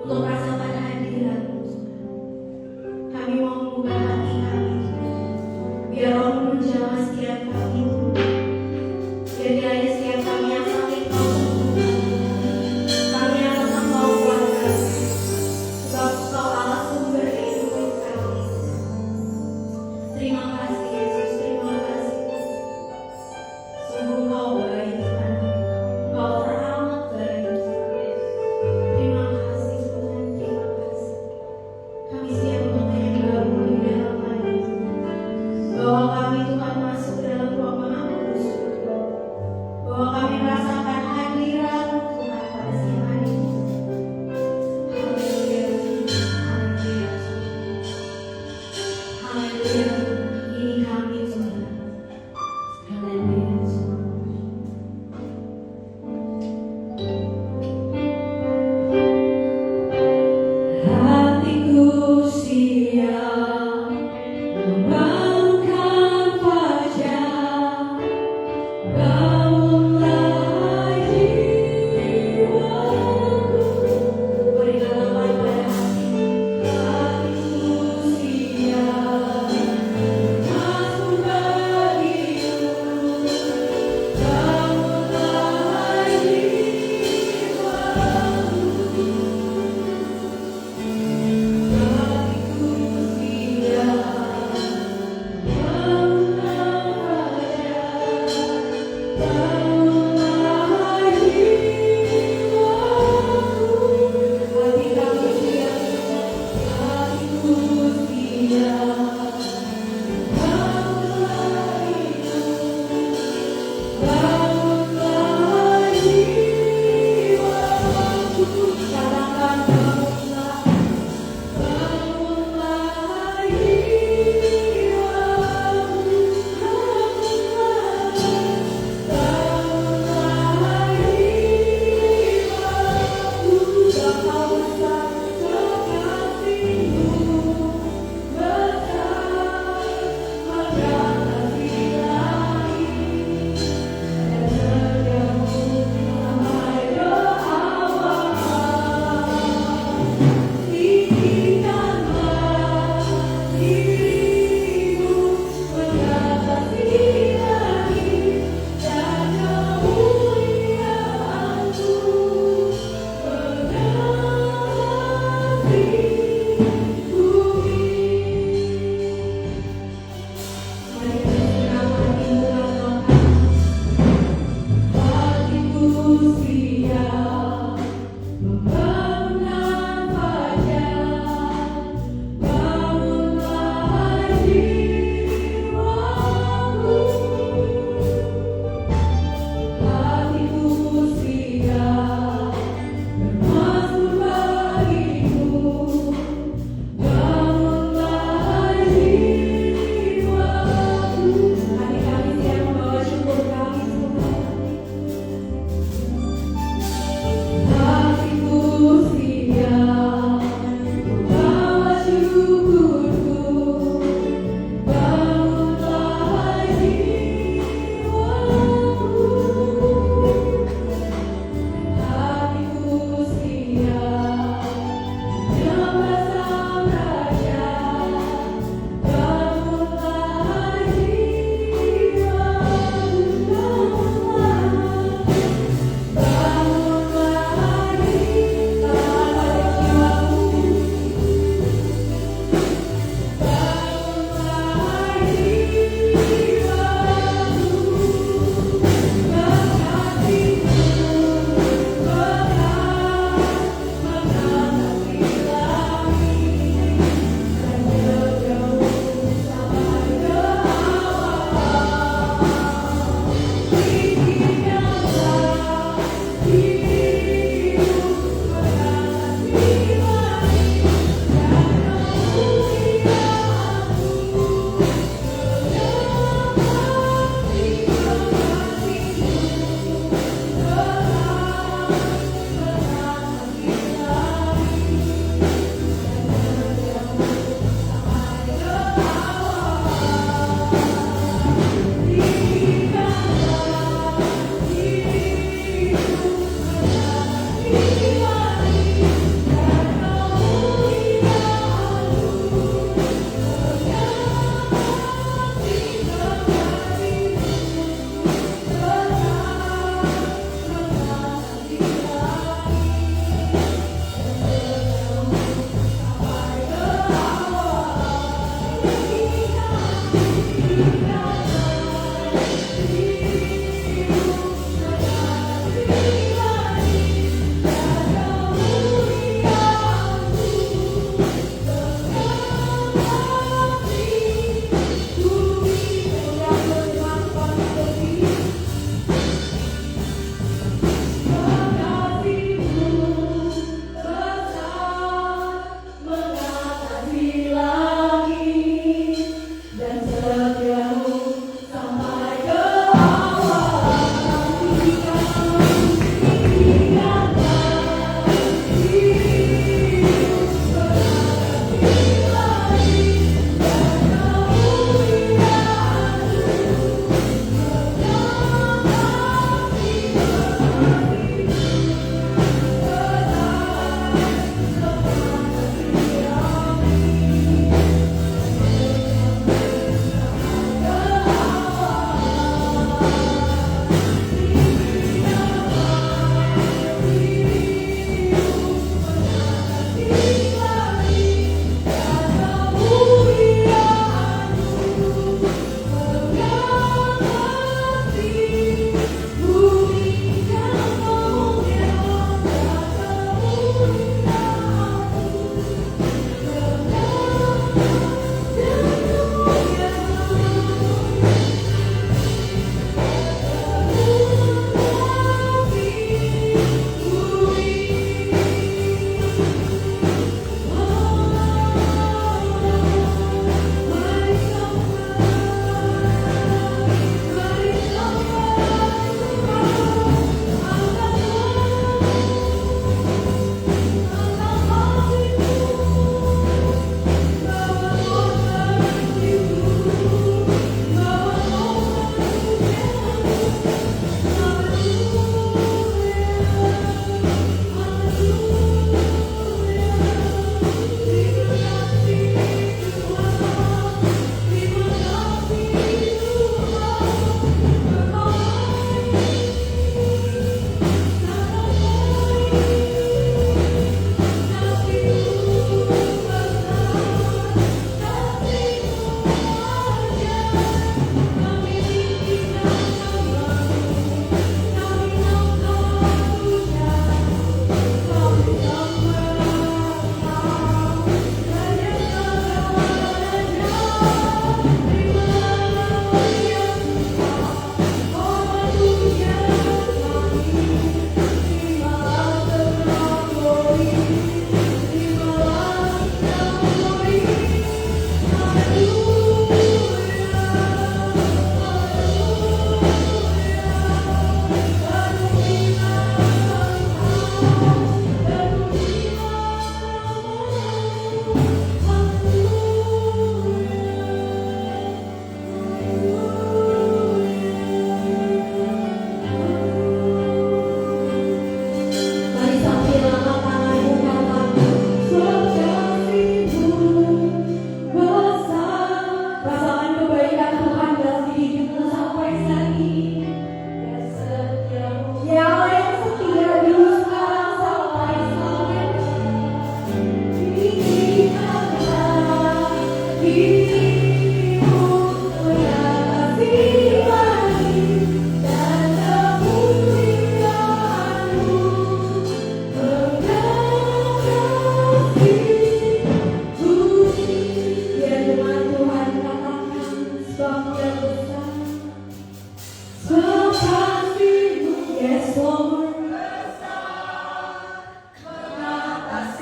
untuk merasakan hadirat-Mu. Kami mau membuka hati kami, biar Roh-Mu menjamah setiap kami. Biar kiranya setiap kami yang sakit Kau sembuhkan, kami yang lemah Kau kuatkan, sebab Kau Allah sumber kehidupan kami. Terima kasih Yesus, terima kasih. Sungguh Kau baik Tuhan, Kau teramat baik. Terima kasih Tuhan.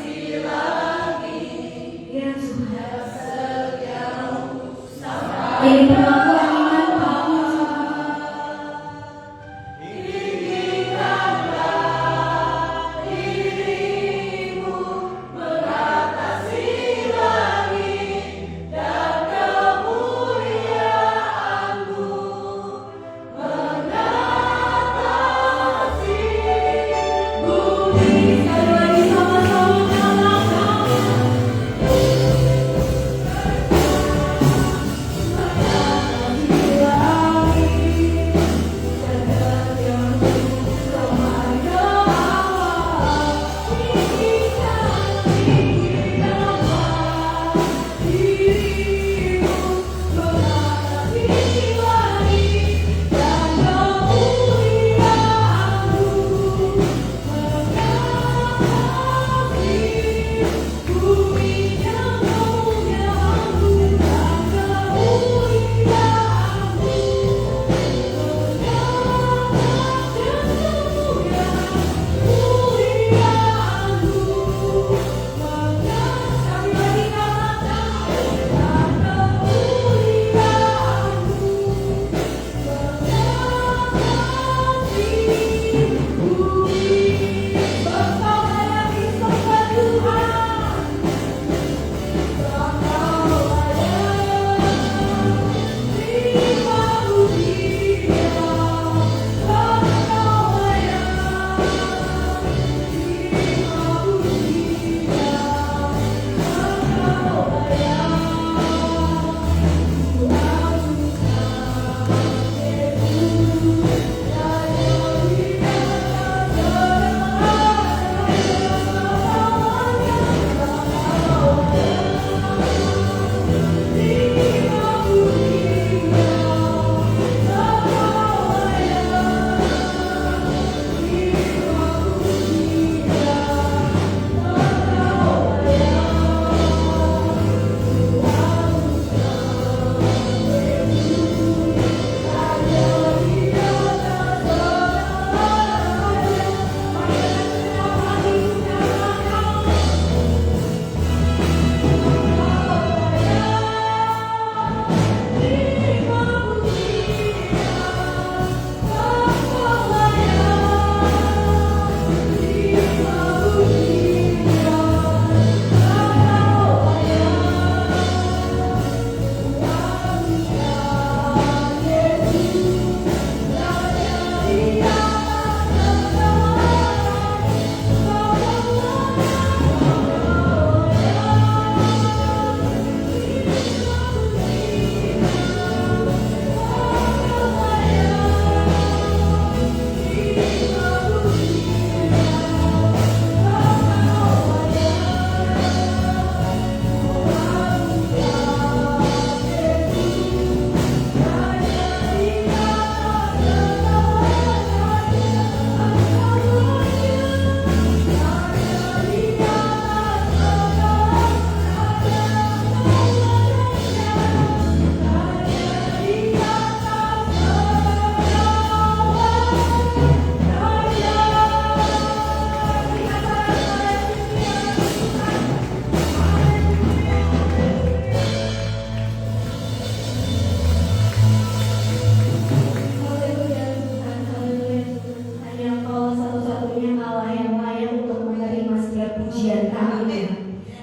Ya Tuhan, ini pengakuan iman kami.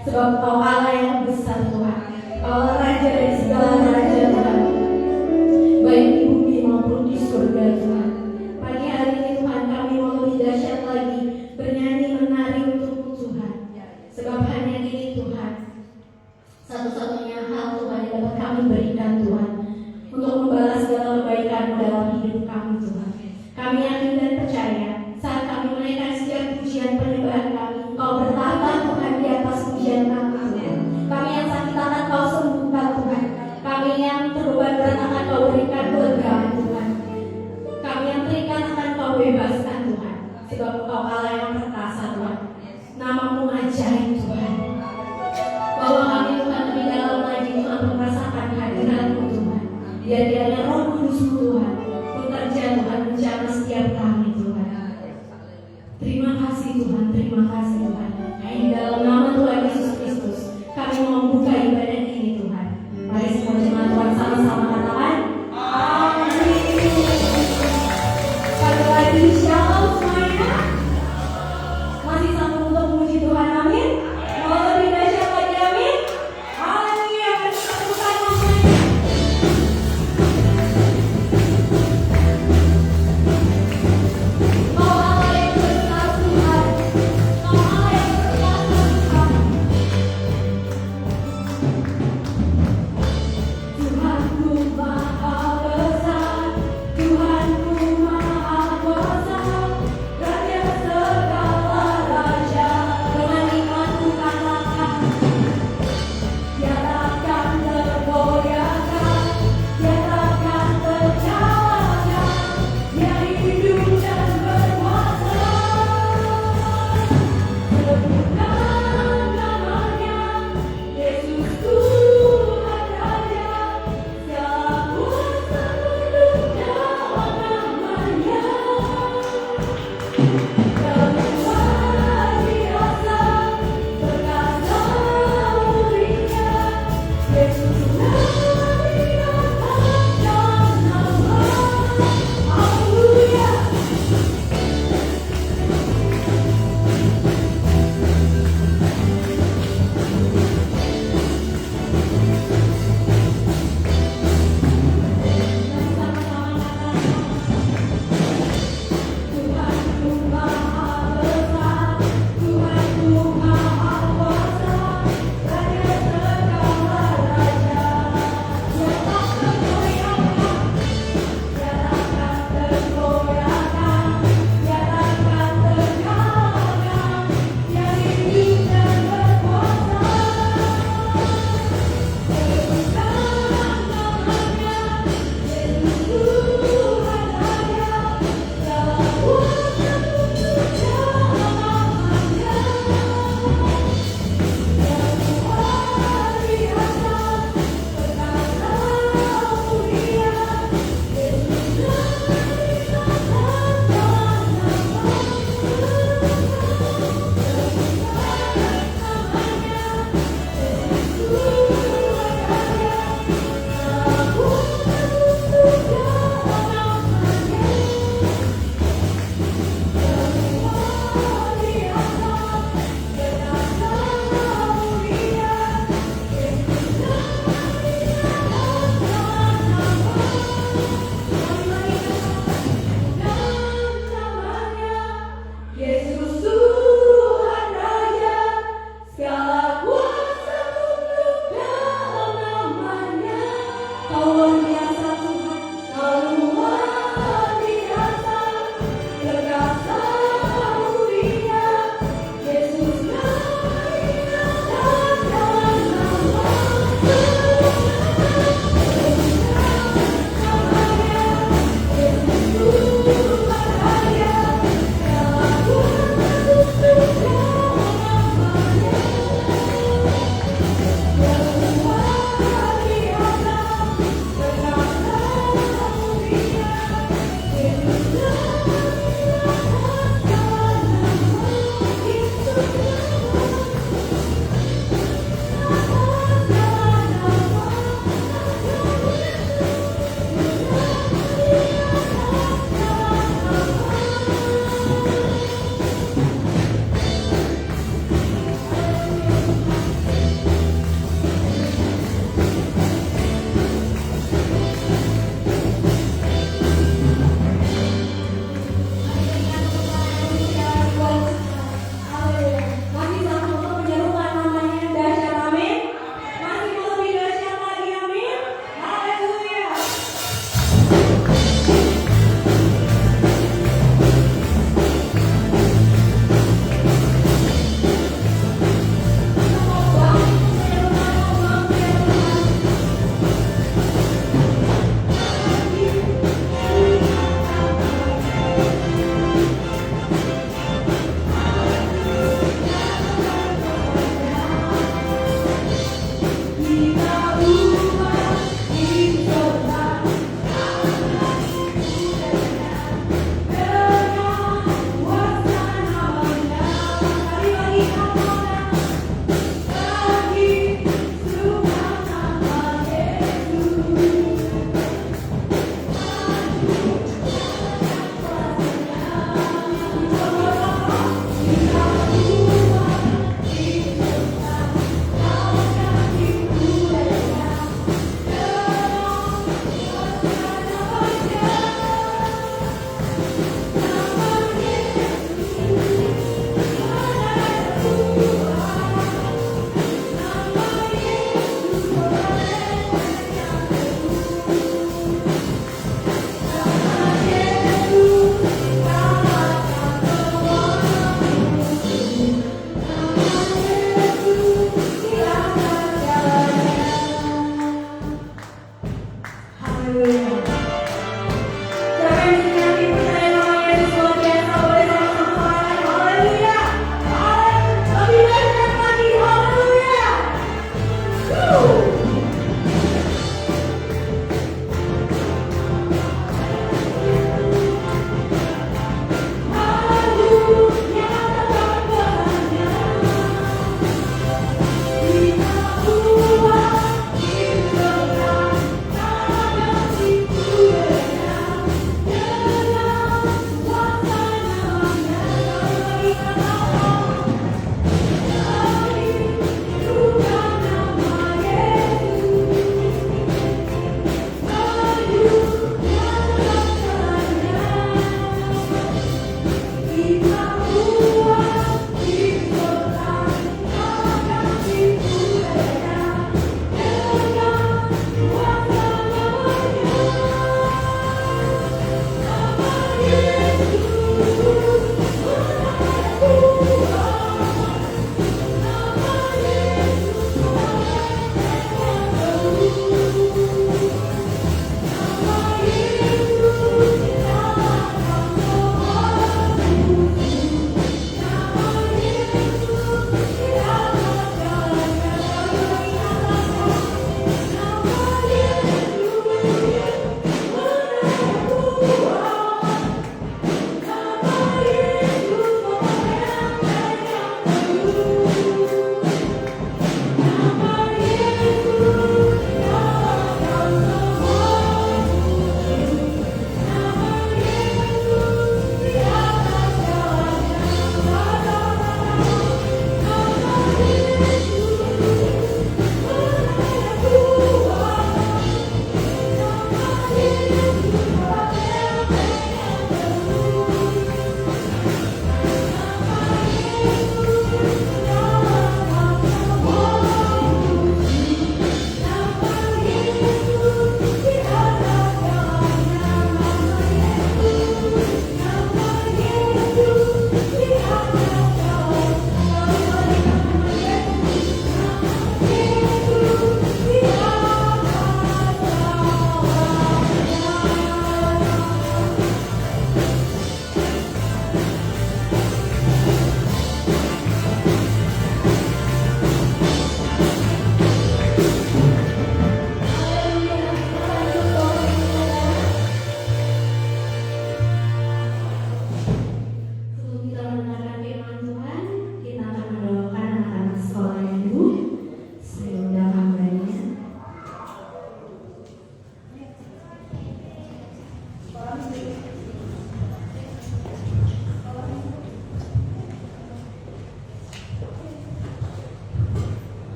Sebab Kau Allah yang besar Tuhan, Kau Raja dari segala raja Tuhan, baik di bumi maupun di surga Tuhan. Pagi hari ini Tuhan kami mau lebih dahsyat lagi bernyanyi menari untuk-Mu Tuhan. Sebab hanya ini Tuhan satu-satunya hal Tuhan yang dapat kami berikan Tuhan untuk membalas segala kebaikan-Mu dalam hidup kami Tuhan. Kami yakin dan percaya saat kami menaikkan setiap pujian penyembahan kami, Kau bertahta Tuhan di atas pujian kami Tuhan. Kami yang sakit akan Kau sembuhkan Tuhan. Kami yang terbeban berat akan Kau berikan kelegaan Tuhan. Kami yang terikat akan Kau bebaskan Tuhan. Sebab Kau Allah yang perkasa Tuhan. Nama-Mu ajaib Tuhan. Bahwa kami Tuhan lebih dalam lagi Tuhan merasakan hadirat-Mu Tuhan. Biar kiranya Roh Kudus-Mu Tuhan bekerja Tuhan menjamah setiap kami Tuhan. Terima kasih Tuhan, terima kasih Tuhan. Di dalam nama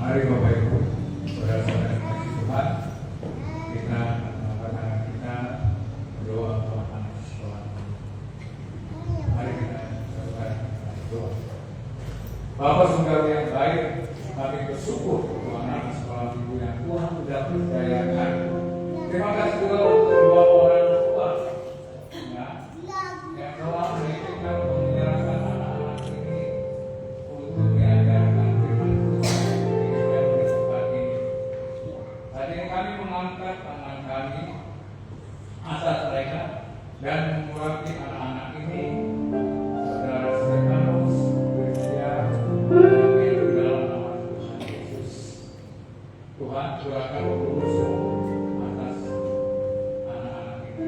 Mari Bapak Ibu, saudara-saudara Tuhan, kita mengangkat kita berdoa untuk anak sekolah. Mari kita lakukan doa. Bapak Surgawi yang baik, kami bersyukur untuk anak sekolah Ibu yang Tuhan sudah percayakan. Terima kasih juga untuk dua orang tua yang telah mengizinkan untuk menyerahkan anak-anak ini untuk diajarkan firman Tuhan. Hari ini kami mengangkat tangan kami atas mereka dan mengurapi anak-anak ini, saudara Stefanus, Kristia, di dalam nama Tuhan Yesus. Tuhan, curahkan berusung atas anak-anak kita.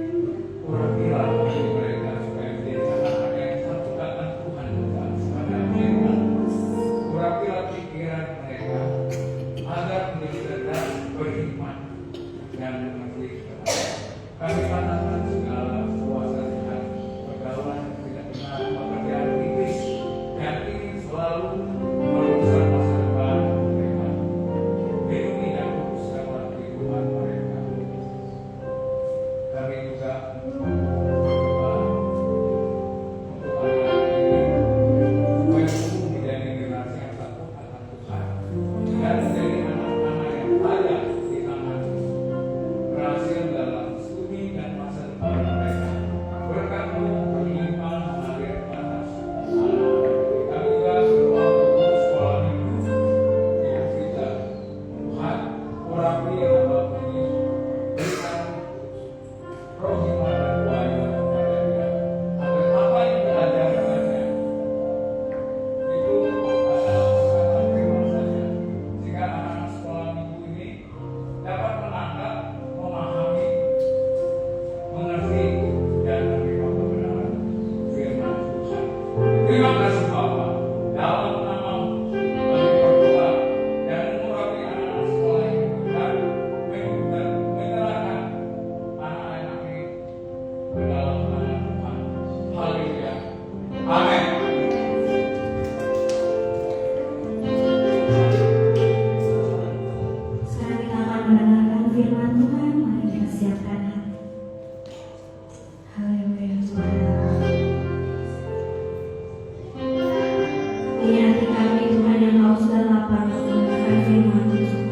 Di hati kami Tuhan yang haus dan lapar mendengarkan firman Tuhan.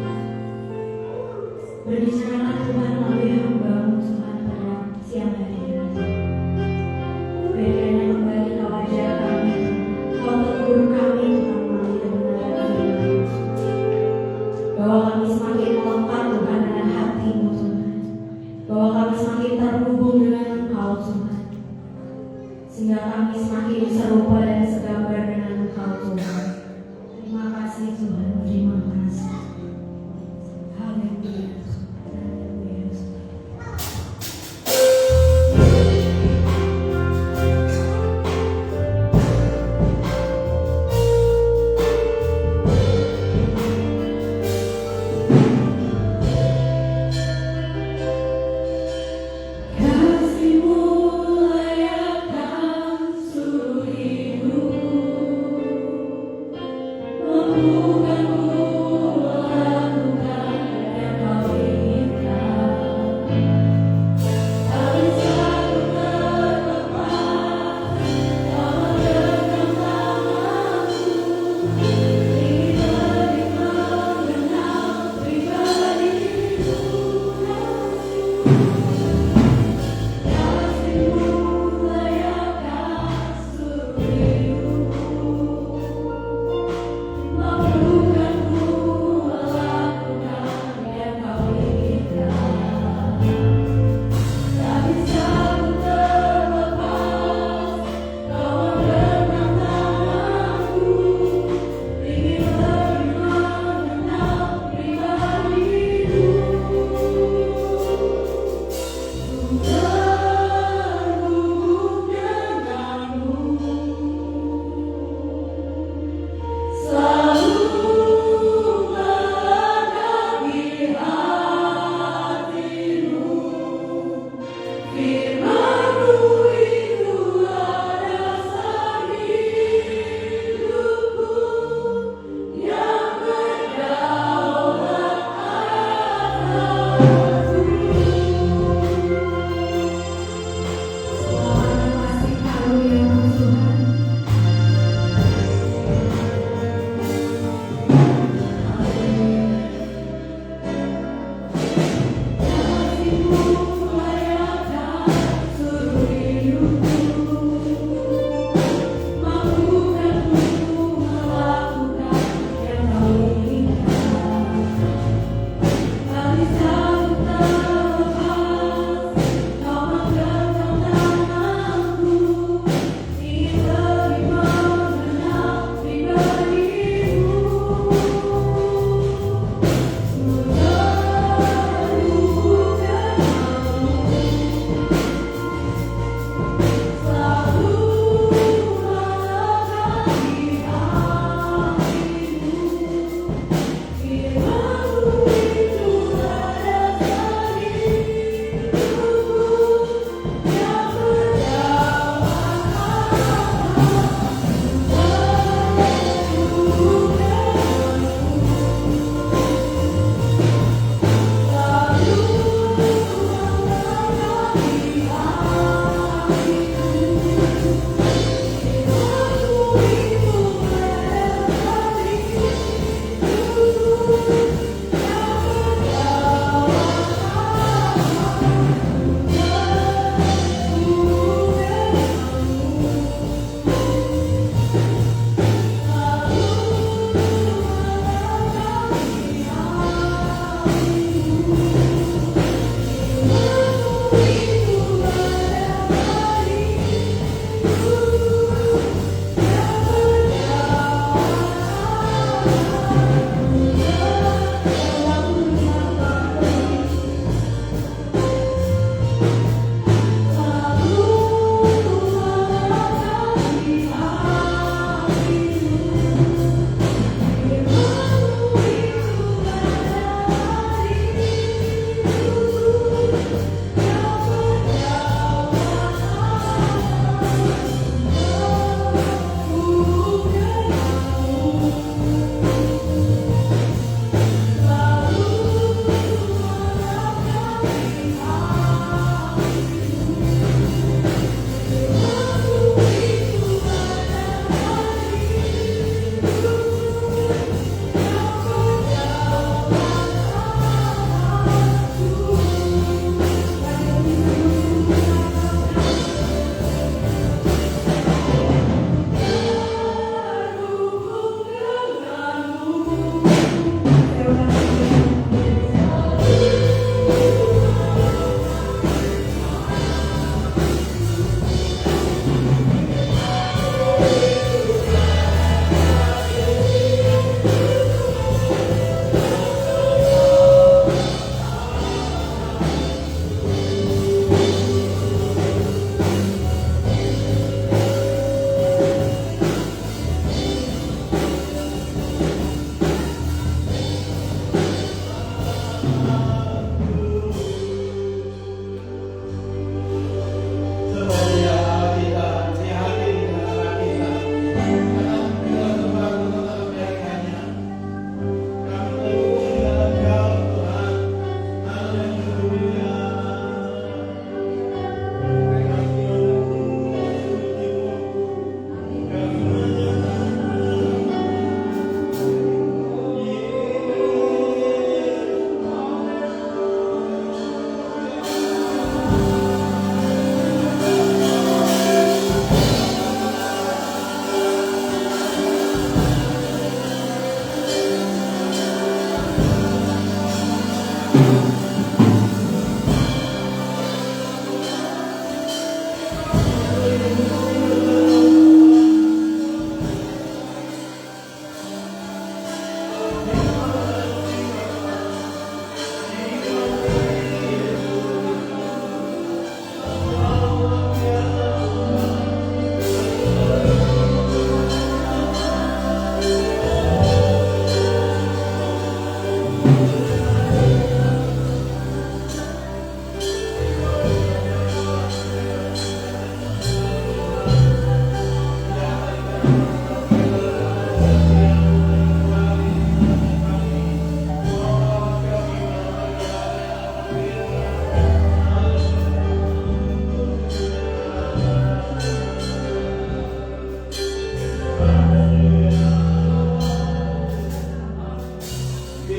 Berbicaralah Tuhan melalui hamba-Mu Tuhan pada siang hari ini. Berikanlah kembali Kau ajar kami, Kau tegur kami Tuhan melalui kebenaran firman. Bahwa kami semakin melekat Tuhan dengan hati-Mu Tuhan. Bahwa kami semakin terhubung dengan Engkau Tuhan. Sehingga kami semakin serupa dan segambar dengan Engkau Tuhan. Terima kasih Tuhan, terima kasih. Haleluya. Haleluya.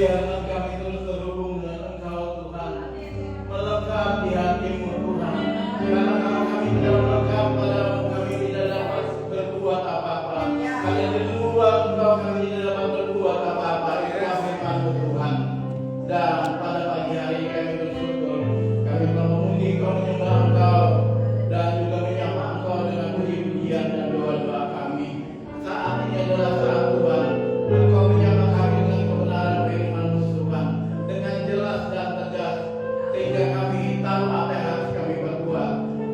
biarlah kami terus terhubung dengan Engkau Tuhan, melekat di hatimu Tuhan. Karena kalau kami tidak melekat padamu, kami tidak dapat berbuat apa-apa. Karena di luar Engkau kami tidak dapat berbuat apa-apa. Itulah firman-Mu Tuhan. Dan pada pagi hari ini kami bersyukur, kami telah memuji Engkau, menyembah Engkau, dan juga menyapa Engkau dengan puji-pujian dan doa-doa kami. Saat ini adalah saat Tuhan, Engkau menyapa kami dengan kebenaran firman-Mu Tuhan, dengan jelas dan tegas, sehingga kami tahu apa yang harus kami perbuat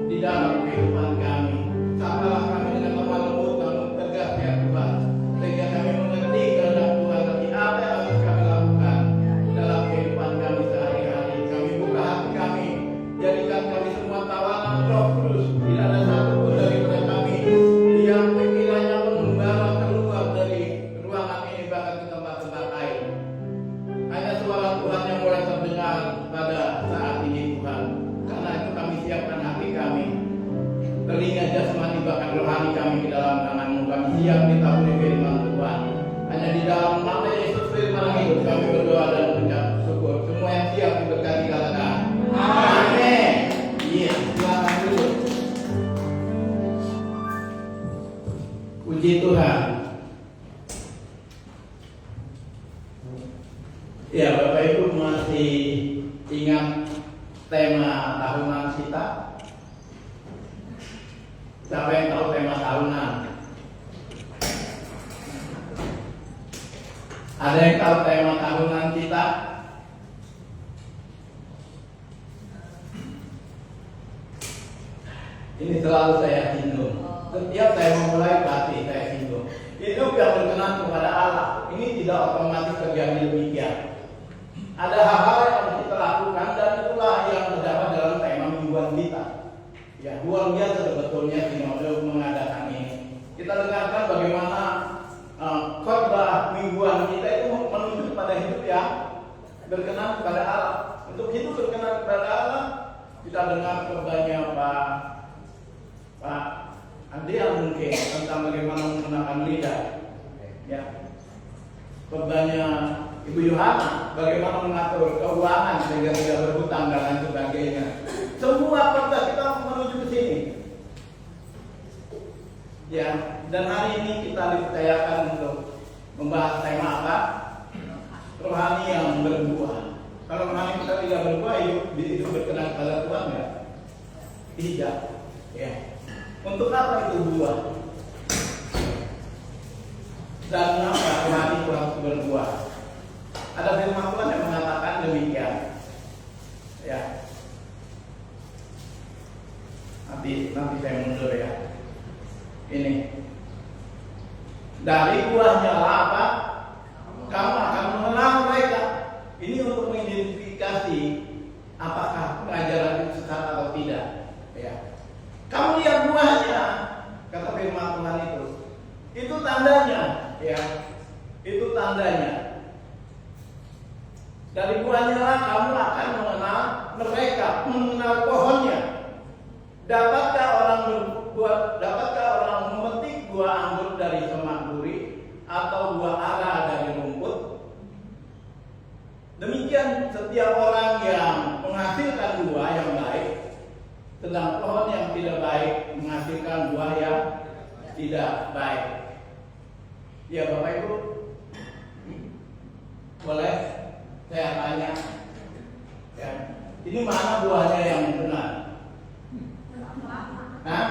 di dalam kehidupan kami. Sapalah kami dengan lemah lembut namun tegas ya Tuhan, sehingga kami mengerti kehendak Tuhan lagi apa yang harus kami lakukan dalam kehidupan kami sehari-hari. Kami buka hati kami, jadikan kami semua tawanan Roh Kudus. Tidak ada satupun daripada kami yang pikirannya mengembara keluar dari ruangan ini bahkan ke tempat-tempat lain. Hanya suara Tuhan yang boleh terdengar pada saat ini Tuhan. Karena itu kami siapkan hati kami, telinga jasmani bahkan rohani kami di dalam tangan-Mu. Kami siap ditaburi firman Tuhan. Hanya di dalam nama Yesus firman yang hidup kami berdoa dan mengucap syukur. Semua yang siap diberkati katakan amin. Iya, silakan duduk. Puji Tuhan. Ya, Bapak Ibu masih ingat tema tahunan kita? Siapa yang tahu tema tahunan? Ada yang tahu tema tahunan kita? Ini selalu saya singgung. Setiap saya memulai pasti saya singgung. Hidup yang berkenan kepada Allah ini tidak otomatis terjadi demikian. Ada hal-hal yang harus kita lakukan dan itulah yang terdapat dalam tema mingguan kita. Ya, luar biasa sebetulnya sinode mengadakan ini. Kita dengarkan bagaimana khotbah mingguan kita itu menuju kepada hidup yang berkenan kepada Allah. Untuk hidup berkenan kepada Allah, kita dengar khotbahnya Pak Adrian mungkin tentang bagaimana menggunakan lidah. Ya, khotbahnya Ibu Yohana bagaimana mengatur keuangan sehingga tidak berhutang dan lain sebagainya. Semua khotbah kita menuju ke sini. Ya, dan hari ini kita dipercayakan untuk membahas tema apa? Rohani yang berbuah. Kalau rohani kita tidak berbuah, hidup berkenan kepada Tuhan ya? Tidak. Ya. Untuk apa itu buah? Dan kenapa rohani itu harus berbuah? Ada firman Tuhan yang mengatakan demikian. Ya. Nanti saya mundur ya. Ini. Dari buahnya lah apa? Kamu akan mengenal mereka. Ini untuk mengidentifikasi apakah pengajaran itu sesat atau tidak. Ya. Kamu lihat buahnya, kata firman Tuhan itu. Itu tandanya, ya. Itu tandanya. Dari buahnya lah kamu akan mengenal mereka, mengenal pohonnya. Dapatkah orang memetik buah anggur dari semak duri atau buah ara dari rumput? Demikian setiap orang yang menghasilkan buah yang baik, sedang pohon yang tidak baik menghasilkan buah yang tidak baik. Ya Bapak Ibu, boleh saya tanya, ya, ini mana buahnya yang benar? Hah?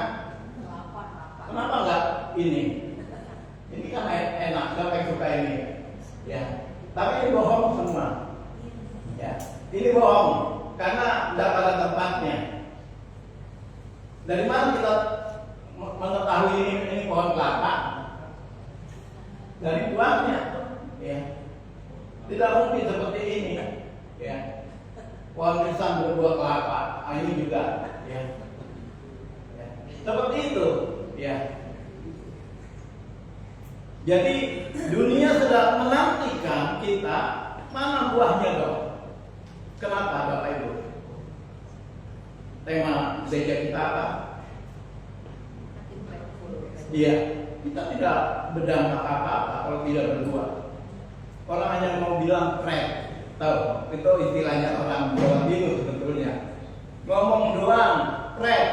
Kenapa enggak ini? Ini kan enak, siapa yang suka ini? Ya, tapi ini bohong semua. Ya, ini bohong karena tidak pada tempatnya. Dari mana kita mengetahui ini pohon kelapa? Dari buahnya. Ya, tidak mungkin seperti ini. Ya, pohon pisang berbuah kelapa. Ini juga. Ya. Seperti itu, ya. Jadi dunia sedang menantikan kita mana buahnya dong. Kenapa Bapak Ibu? Tema gereja kita apa? Iya, kita tidak berdampak apa-apa kalau tidak berbuah. Orang hanya mau bilang prank, tahu? Itu istilahnya orang Jawa Timur sebetulnya. Ngomong doang, prank.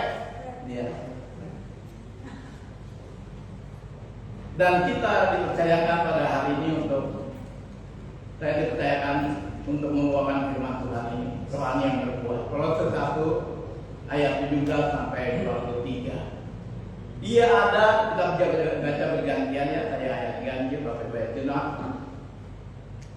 Ya. Dan kita dipercayakan pada hari ini saya dipercayakan untuk membawakan firman Tuhan ini, rohani yang berbuah. Kolose 1 ayat 17 sampai 23. Ia ada, kita baca bergantian ya, saya ayat ganti Bapak Ibu jenak.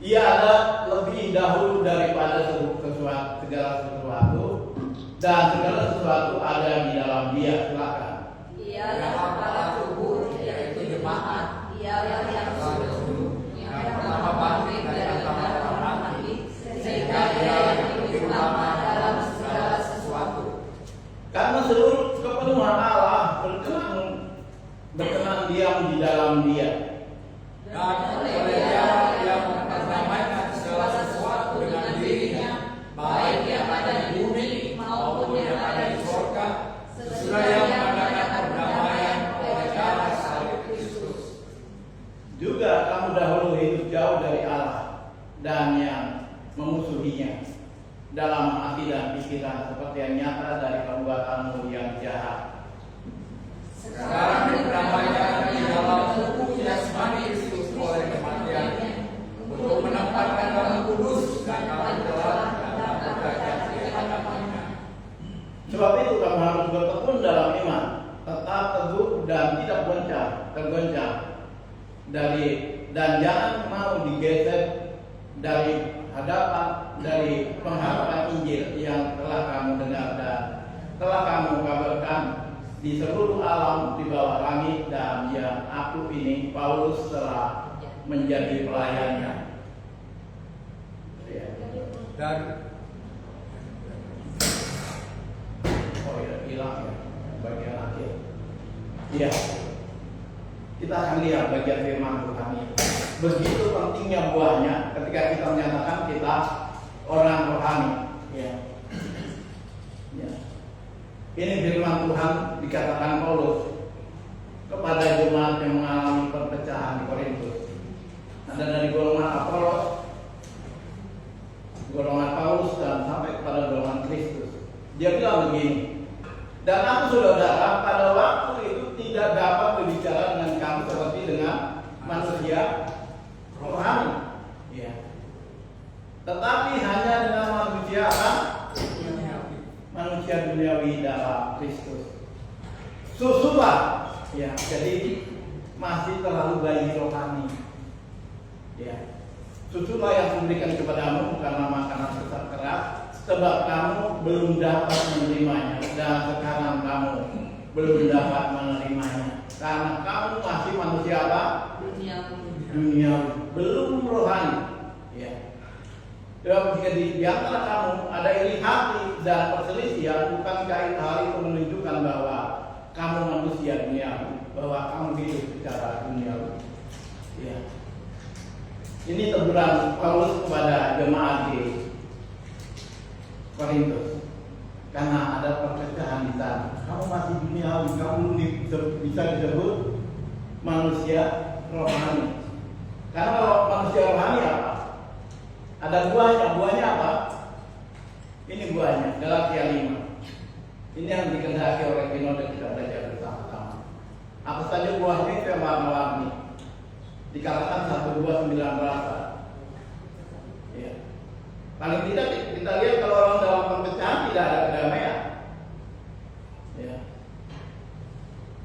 Ia ada lebih dahulu daripada segala sesuatu, dan segala sesuatu ada di dalam Dia. Silakan. Ialah kepala tubuh, yaitu jemaat. Ialah yang sungguh, yang pertama bangkit dari antara orang mati, sehingga Dia yang lebih utama dalam segala sesuatu. Karena seluruh kepenuhan Allah berkenan diam di dalam Dia. Dan oleh Dia yang memperdamaikan segala sesuatu dengan dirinya, baik yang ada di bumi maupun yang ada di surga, sesudah yang mengadakan perdamaian oleh darah salib Kristus. Juga kamu dahulu hidup jauh dari Allah dan yang memusuhinya dalam hati dan pikiran seperti yang nyata dari perbuatanmu yang jahat. Sekarang diperdamaikan di dalam tubuh jasmani Kristus oleh kematiannya, untuk menempatkan kamu kudus dan kamu telah dalam derajat di hadapannya. Sebab itu kamu harus bertekun dalam iman, tetap teguh dan tidak tergoncang dan jangan mau digeser dari pengharapan Injil yang telah kamu dengar dan telah kamu kabarkan di seluruh alam di bawah langit, dan yang aku ini Paulus telah menjadi pelayannya. Dan hilang ya bagian akhir. Iya. Kita akan lihat bagian firman Tuhan ini. Begitu pentingnya buahnya ketika kita menyatakan kita orang rohani. Ya. Ya. Ini firman Tuhan dikatakan Paulus kepada jemaat yang mengalami perpecahan di Korintus. Ada dari golongan Apolos, golongan Paulus, dan sampai kepada golongan Kristus. Dia bilang begini, dan aku saudara pada waktu itu tidak dapat berbicara dengan kamu seperti dengan manusia rohani, ya. Tetapi hanya dengan manusia apa? Manusia duniawi dalam Kristus. Susulah, ya. Jadi masih terlalu bayi rohani, ya. Susulah yang diberikan kepadamu karena makanan sesat keras, sebab kamu belum dapat menerimanya, dan sekarang kamu belum dapat menerimanya karena kamu masih manusia apa? Dunia, belum rohani, ya. Jika di antara kamu ada iri hati dan perselisihan, bukankah hal itu menunjukkan bahwa kamu manusia dunia, bahwa kamu hidup secara dunia, ya. Ini teguran Paulus kepada jemaat di Korintus, karena ada perpecahan di sana. Kamu masih duniawi, kamu bisa disebut manusia rohani. Karena kalau manusia rohani apa? Ada buahnya apa? Ini buahnya, Galatia 5. Ini yang dikehendaki oleh Sinode, kita belajar bersama-sama. Apa saja buahnya itu yang warna-warni. Dikatakan 1, 2, 9 rasa. Ya. Paling tidak kita lihat kalau orang dalam perpecahan tidak ada kedamaian, ya.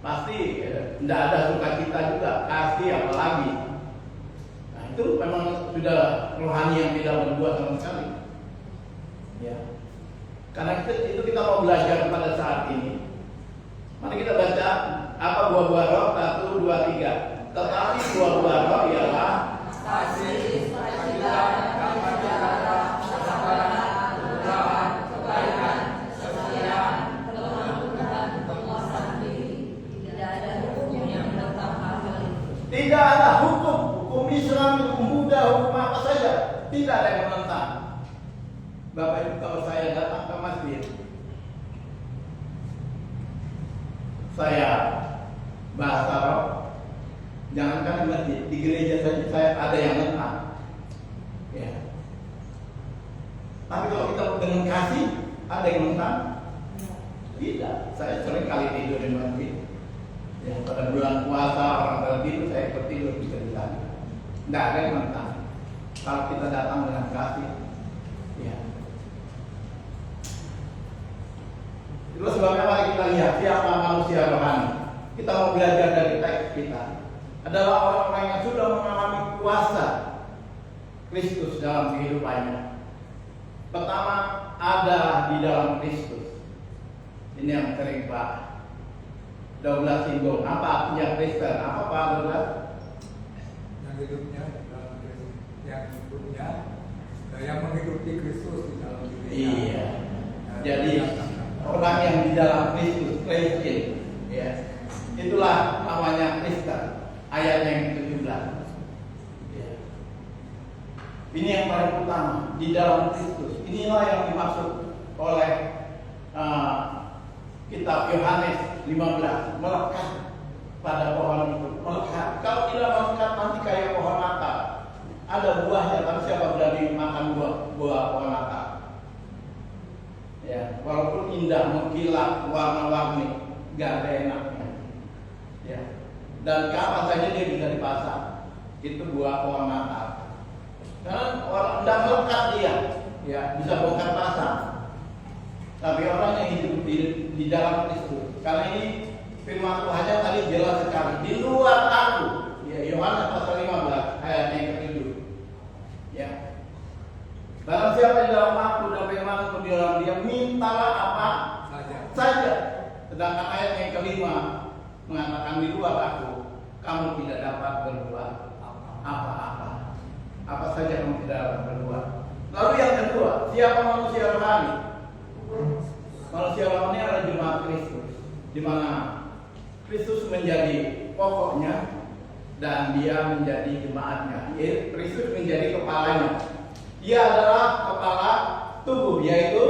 Pasti tidak ada sukacita juga, kasih apalagi. Nah, itu memang sudah rohani yang tidak berbuat sama sekali, ya. Karena itu kita mau belajar pada saat ini. Mari kita baca apa buah-buah roh, 1, 2, 3. Tetapi buah-buah roh ialah kasih, sukacita, damai sejahtera, kesabaran, kemudahan, kebaikan, kesetiaan, kelembutan, penguasaan diri. Tidak ada hukum yang menentang hal itu. tidak ada hukum Islam, hukum Buddha, hukum apa saja, tidak ada yang menentang. Bapak Ibu, kalau saya datang ke masjid, saya bahasa roh, jangankan di masjid, di gereja saja saya ada yang nentang. Tapi kalau kita dengan kasih, ada yang menang? Tidak. Saya sering kali tidur di masjid. Ya, pada bulan puasa orang tertidur, saya ikut tidur bisa ditanya. Tidak ada yang menang. Kalau kita datang dengan kasih, ya. Itu sebabnya mari kita lihat siapa manusia rohani. Kita mau belajar dari teks kita. Adalah orang-orang yang sudah mengalami kuasa Kristus dalam kehidupannya. Pertama, ada di dalam Kristus. Ini yang sering Pak Douglas singgung. Apa artinya Kristen? Apa Pak Douglas? Yang hidupnya dalam Kristus, yang menghidupi Kristus di dalam diri. Iya. Jadi orang yang di dalam Kristus, Kristen, ya. Itulah namanya Kristen. Ayat yang ke-17. Ya. Ini yang paling utama di dalam Kristus. Inilah yang dimaksud oleh kitab Yohanes 15, melekat pada pohon itu. Melekat. Kalau tidak melekat nanti kayak pohon natal. Ada buahnya, tapi siapa berani makan buah pohon natal? Ya, walaupun indah, mengkilat, warna-warni, gak ada enaknya. Ya. Dan kapan saja dia bisa dipasang. Itu buah pohon natal. Karena orang tidak melekat dia, ya bisa bongkar pasang. Tapi orang yang hidup di dalam Kristus. Karena ini firman Tuhan tadi jelas sekali. Di luar aku, ya Yohanes pasal 15 ayat yang ke-7. Ya. Barang siapa di dalam aku dan firman di dalam dia, mintalah apa saja. Sedangkan ayat yang ke-5 mengatakan di luar aku kamu tidak dapat berbuat apa-apa. Apa saja kamu tidak dapat berbuat. Lalu yang kedua, siapa manusia rohani? Manusia rohani adalah jemaat Kristus, di mana Kristus menjadi pokoknya dan dia menjadi jemaatnya. Kristus menjadi kepalanya. Dia adalah kepala tubuh, yaitu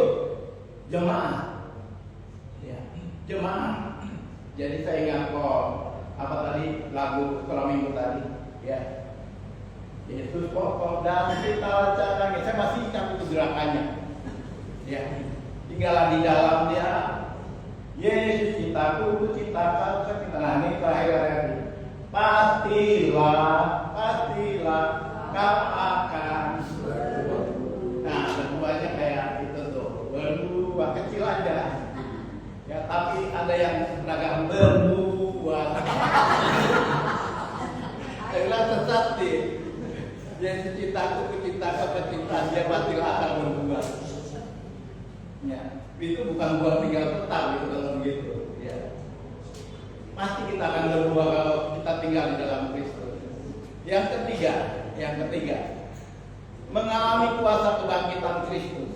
jemaat. Ya, jemaat. Jadi saya ingat apa tadi lagu sekolah minggu tadi, ya. Yesus pokok dan kita caranya. Saya masih ingat itu gerakannya. Ya, tinggallah di dalam dia. Yesus cintaku, cintakan, kita. Nah ini terakhir ini. Pastilah kau akan berbuah. Nah, berbuahnya kayak itu tuh, berbuah kecil aja. Ya, tapi ada yang beragam berbuah. Adalah sesat deh. Yesus cintaku, cintakan, dia pasti akan berbuah. Ya, itu bukan buah tinggal tetap gitu kalau begitu. Ya. Pasti kita akan berbuah kalau kita tinggal di dalam Kristus. Yang ketiga, mengalami kuasa kebangkitan Kristus.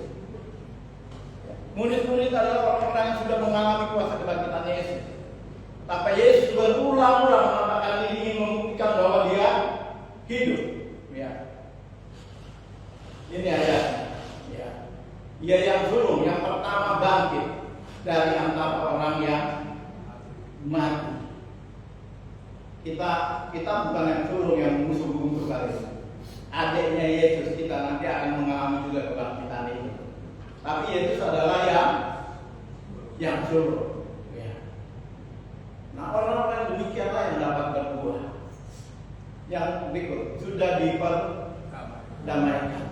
Murid-murid adalah orang-orang yang sudah mengalami kuasa kebangkitan Yesus. Tapi Yesus berulang-ulang mengatakan ini ingin membuktikan bahwa dia hidup. Ya. Ini ayatnya. Ya. Ia yang sulung, yang pertama bangkit dari antara orang yang mati. Kita bukan yang sulung yang musuh-musuh kali ini. Adiknya Yesus, kita nanti akan mengalami juga kebangkitan ini. Tapi Yesus adalah yang sulung. Ya. Nah, orang-orang demikianlah yang dapat berbuah. Yang berikut sudah diperdamaikan.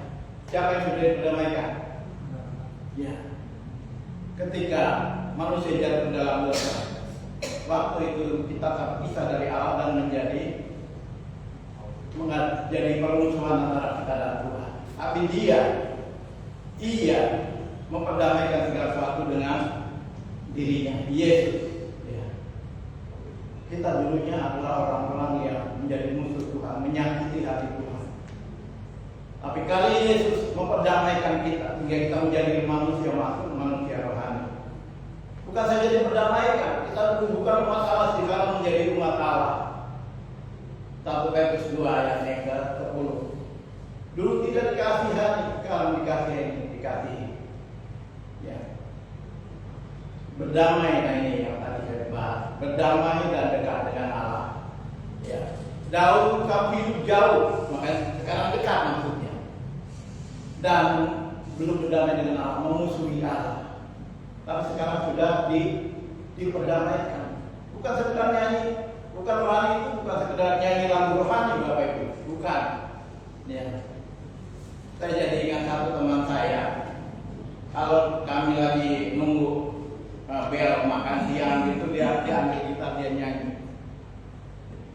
Siapa yang sudah diperdamaikan? Ya. Ketika manusia jatuh dalam dosa, waktu itu kita terpisah dari Allah dan menjadi permusuhan antara kita dan Tuhan. Tapi Ia memperdamaikan segala sesuatu dengan dirinya, Yesus. Ya. Kita dulunya adalah orang-orang yang menjadi musuh Tuhan, menyakiti hati Tuhan. Tapi kali Yesus memperdamaikan kita, sehingga kita menjadi manusia rohani. Bukan saja diperdamaikan, kita bukan umat Allah, sekarang menjadi umat Allah. 1 Petrus 2 ayat yang ke-10. Dulu tidak dikasihani, sekarang dikasihi. Ya. Berdamai, nah ini yang tadi saya bahas. Berdamai dan dekat dengan Allah. Ya. Dahulu kamu hidup jauh, makanya sekarang dekat maksudnya. Dan belum berdamai dengan Allah, memusuhi Allah. Tapi sekarang sudah diperdamaikan. Bukan sekedar nyanyi, bukan rohani itu bukan sekedar nyanyi lagu rohani Bapak Ibu, bukan. Ya. Saya jadi ingat satu teman saya. Kalau kami lagi nunggu bel makan siang gitu, dia ambil gitar, dia nyanyi.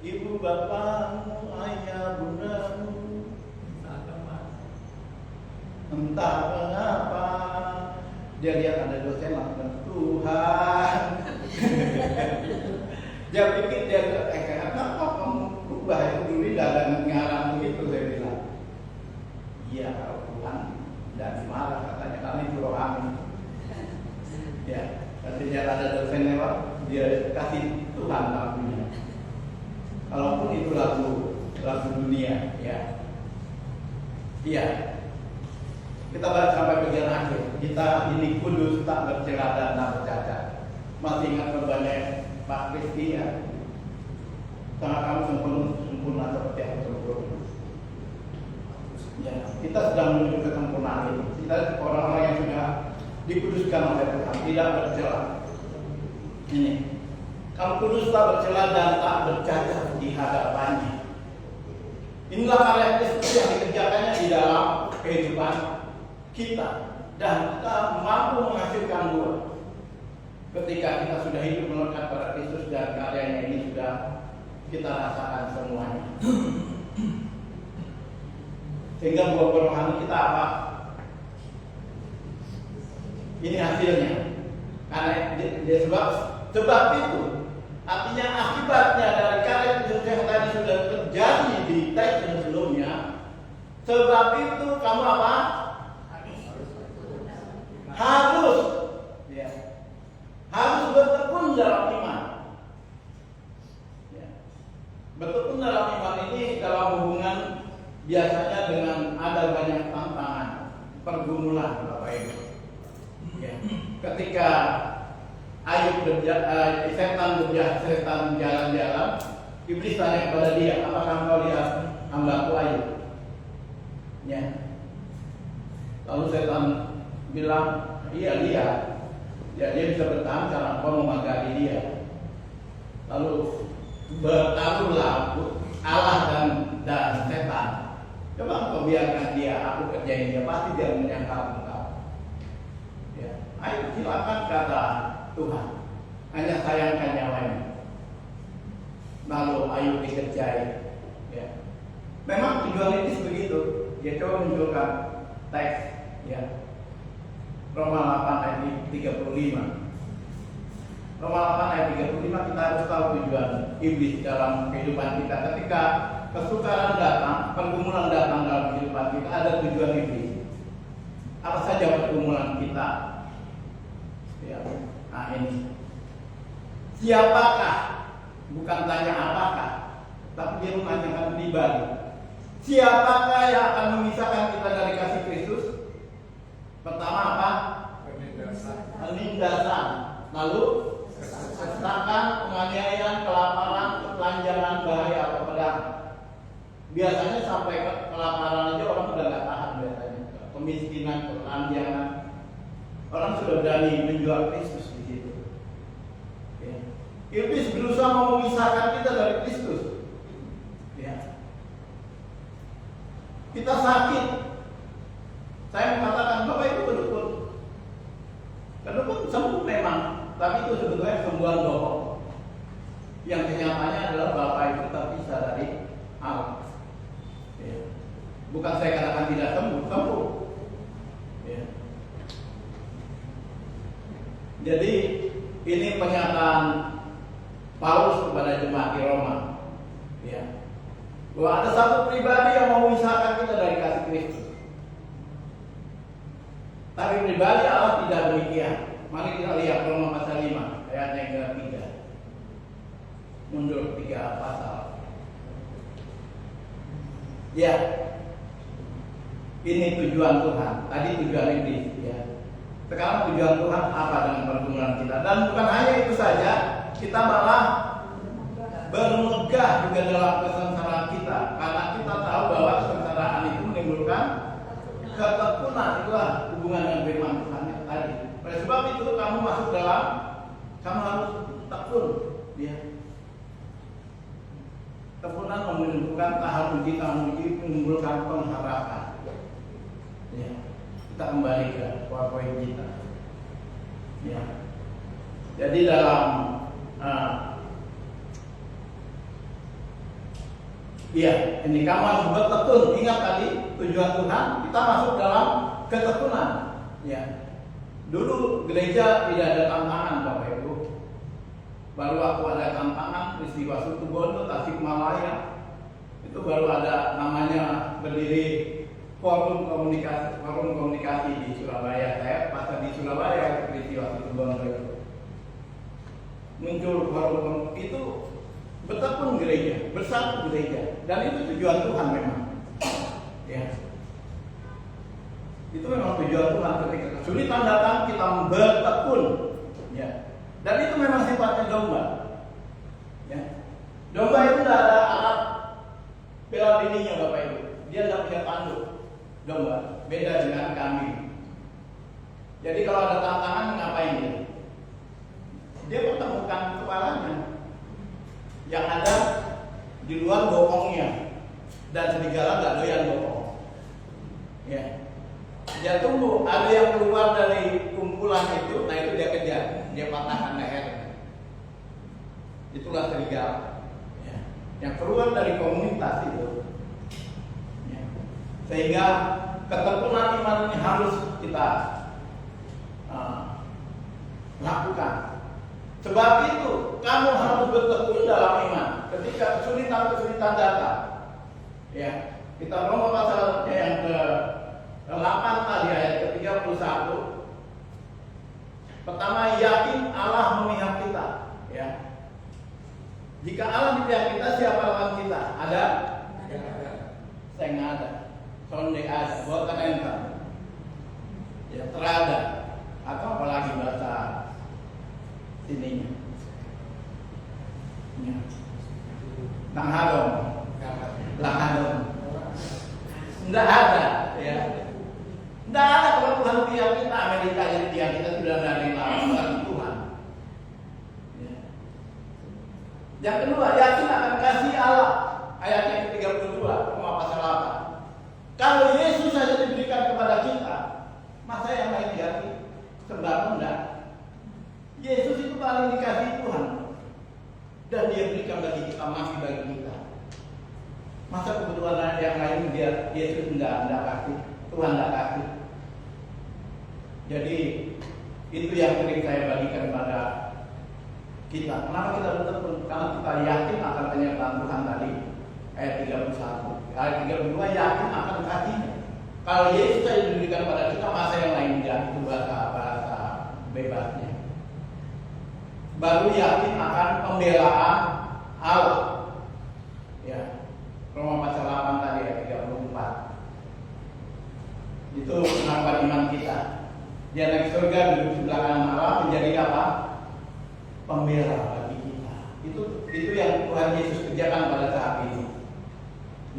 Ibu bapakmu, ayah bundamu, entah mengapa dia lihat ada dosen langsung Tuhan. Dia pikir kenapa kamu berubah itu dulu dan ngarang begitu, saya bilang. Iya, kalau Tuhan dan marah katanya karena itu rohani. Ya, artinya ada dosen lewat, dia kasih Tuhan lagunya. Kalaupun itu lagu dunia, ya. Iya. Kita balik sampai bagian akhir. Kita ini kudus, tak bercela dan tak bercacat. Masih ingat berbanyak Pak Kristi ya. Sangat kamu sempurna seperti yang sempurna. Ya, kita sedang menuju kesempurnaan ini. Kita orang-orang yang sudah dikuduskan oleh Tuhan, tidak bercela. Ini, kamu kudus, tak bercela dan tak bercacat di hadapannya. Inilah karya Kristus yang dikerjakannya di dalam kehidupan kita, dan kita mampu menghasilkan buah ketika kita sudah hidup melekat pada Kristus dan karyanya ini sudah kita rasakan semuanya. Sehingga buah rohani kita apa? Ini hasilnya. Karena sebab itu artinya akibatnya dari karya Kristus yang tadi sudah terjadi di teks yang sebelumnya. Sebab itu kamu apa? Harus bertekun dalam iman. Ya. Bertekun dalam iman ini dalam hubungan biasanya dengan ada banyak tantangan, pergumulan, Bapak Ibu. Ya. Ketika Ayub setan jalan-jalan, iblis tanya kepada dia, apakah engkau lihat hambaku Ayub? Ya. Lalu setan bilang, iya lihat. Ya, dia bisa bertahan karena engkau memagari dia. Lalu bertaruhlah Allah dan setan. Coba engkau biarkan dia, aku kerjain dia, pasti dia menyangkal engkau. Ya, ayo silakan kata Tuhan. Hanya sayangkan nyawanya. Lalu Ayub dikerjai. Ya. Memang tujuan iblis begitu. Dia coba munculkan teks. Ya. Roma 8 ayat 35. Roma 8 ayat 35 kita harus tahu tujuan iblis dalam kehidupan kita. Ketika kesukaran datang, pergumulan datang dalam kehidupan kita, ada tujuan iblis. Apa saja pergumulan kita? Ya, nah ini. Siapakah? Bukan tanya apakah, tapi dia menanyakan pribadi. Siapakah yang akan memisahkan kita dari kasih Kristus? Pertama apa? Penindasan. Lalu kesesakan, penganiayaan, kelaparan, ketelanjangan, bahaya atau pedang. Biasanya sampai kelaparan aja orang sudah nggak tahan biasanya. Kemiskinan, ketelanjangan. Orang sudah berani menjual Kristus di situ. Ya. Iblis berusaha memisahkan kita dari Kristus. Ya. Kita sakit. Saya mengatakan Bapak itu kedukun. Kedukun sembuh memang, tapi itu sebetulnya sembuhan bohong. Yang kenyataannya adalah Bapak itu terpisah dari Allah. Ya. Bukan saya katakan tidak sembuh. Ya. Jadi ini pernyataan Paulus kepada jemaat di Roma. Ya. Bahwa ada satu pribadi yang mau memisahkan kita dari kasih Kristus. Tapi pribadi Allah tidak demikian. Mari kita lihat Roma pasal 5 ayat yang ke-3. Mundur 3 pasal. Ya. Ini tujuan Tuhan. Tadi tujuan iblis, ya. Sekarang tujuan Tuhan apa dengan pergumulan kita? Dan bukan hanya itu saja, kita malah bermegah juga dalam kesengsaraan kita, karena kita tahu bahwa kesengsaraan itu menimbulkan ketekunan itulah hubungan dengan firman Tuhan tadi. Oleh sebab itu kamu masuk dalam, kamu harus tekun, ya. Tekunan menunjukkan tahan uji, menimbulkan pengharapan. Ya. Kita kembali ke poin kita. Ya. Jadi dalam ini kamu harus bertekun. Ingat tadi tujuan Tuhan, kita masuk dalam ketekunan. Ya. Dulu gereja tidak ada tantangan, Bapak Ibu. Baru waktu ada tantangan peristiwa Situbondo, Tasikmalaya, itu baru ada namanya berdiri forum komunikasi di Surabaya. Saya pas di Surabaya peristiwa Situbondo itu muncul forum itu, bertekun gereja, bersatu gereja, dan itu tujuan Tuhan memang. Ya. Itu memang tujuan Tuhan ketika kesulitan datang kita bertekun. Ya. Dan itu memang sifatnya domba. Ya. Domba itu tidak ada alat bela dirinya, Bapak Ibu. Dia tidak punya tanduk. Domba beda dengan kambing. Jadi kalau ada tantangan ngapain dia? Dia pertemukan kepalanya. Yang ada di luar bokongnya, dan serigala nggak doyan bokong. Ya. Dia tunggu ada yang keluar dari kumpulan itu, nah itu dia kejar, dia patahkan leher. Itulah serigala. Ya. Yang keluar dari komunitas itu. Ya. Sehingga ketekunan iman ini harus kita lakukan. Sebab itu kamu harus bertekun dalam iman ketika kesulitan datang. Ya, kita ngomong pasal yang ke-8 tadi ayat ke-31. Pertama, yakin Allah memihak kita. Ya. Jika Allah di pihak kita, siapa lawan kita? Ada? Saya nggak ada. Sonde ada. Bukan enter. Ya, terada. Atau apalagi bahasa sininya. Ya. Langhadong. Tidak ada, ya. Tidak ada kalau Tuhan pihak kita. Amerika jadi pihak kita sudah dari lawan Tuhan. Ya. Yang kedua, yakin akan kasih Allah. Ayat yang ke-32, pasal 8. Kalau Yesus saja diberikan kepada kita, masa yang lain yakin? Sembah enggak. Yesus itu paling dikasih Tuhan, dan dia berikan bagi kita, masih bagi kita. Masa kebutuhan yang lain dia Yesus enggak kasih, Tuhan enggak kasih. Jadi itu yang sering saya bagikan pada kita. Kenapa kita bertekun? Karena kita yakin akan penyertaan Tuhan tadi. Ayat 31. Ayat 32 yakin akan kasihnya. Kalau Yesus saja diberikan pada kita, masa yang lain enggak. Itu bahasa bebasnya. Baru yakin akan pembelaan Allah. Ya. Roma pasal 8 tadi ayat 34. Itu pengakuan iman kita. Dia naik surga, duduk sebelah kanan Allah, menjadi apa? Pembela bagi kita. Itu yang Tuhan Yesus kerjakan pada saat ini.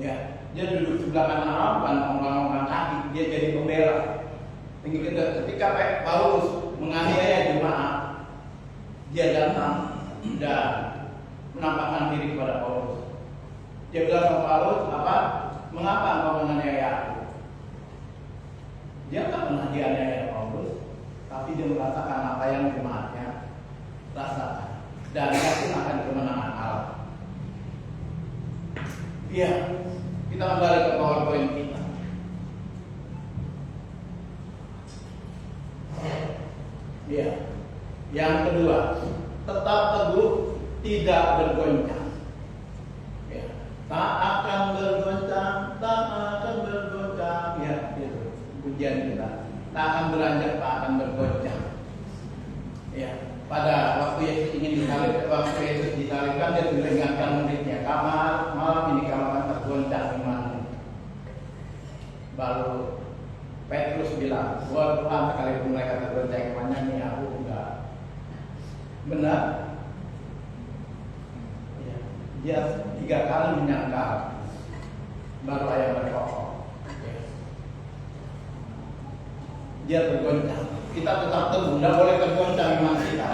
Ya, dia duduk sebelah kanan Allah, bukan orang-orang kaki, dia jadi pembela. Ketika Paulus menganiaya jemaat, dia datang dan menampakkan diri kepada Paulus. Dia bilang sama Paulus, mengapa engkau menganiaya aku? Dia tak pernah dianiaya Paulus, tapi dia merasakan apa yang jemaatnya rasakan, dan yakin akan kemenangan Allah. Iya, kita kembali ke PowerPoint kita. Iya, yang kedua, tetap teguh, tidak bergoncang. Tak akan bergoncang, tak akan bergoncang. Ya, itu pujian kita. Tak akan beranjak, tak akan bergoncang. Ya, pada waktu Yesus ingin disalib, waktu Yesus disalibkan, dia mengingatkan muridnya, malam ini kamu akan tergoncang imanmu. Baru Petrus bilang, buat Tuhan sekalipun mereka tergoncang imannya, ini aku enggak. Benar? Dia 3 kali menyangkal, baru ayam berkokok. dia tergoncang. Kita tetap teguh, tidak boleh tergoncang iman kita.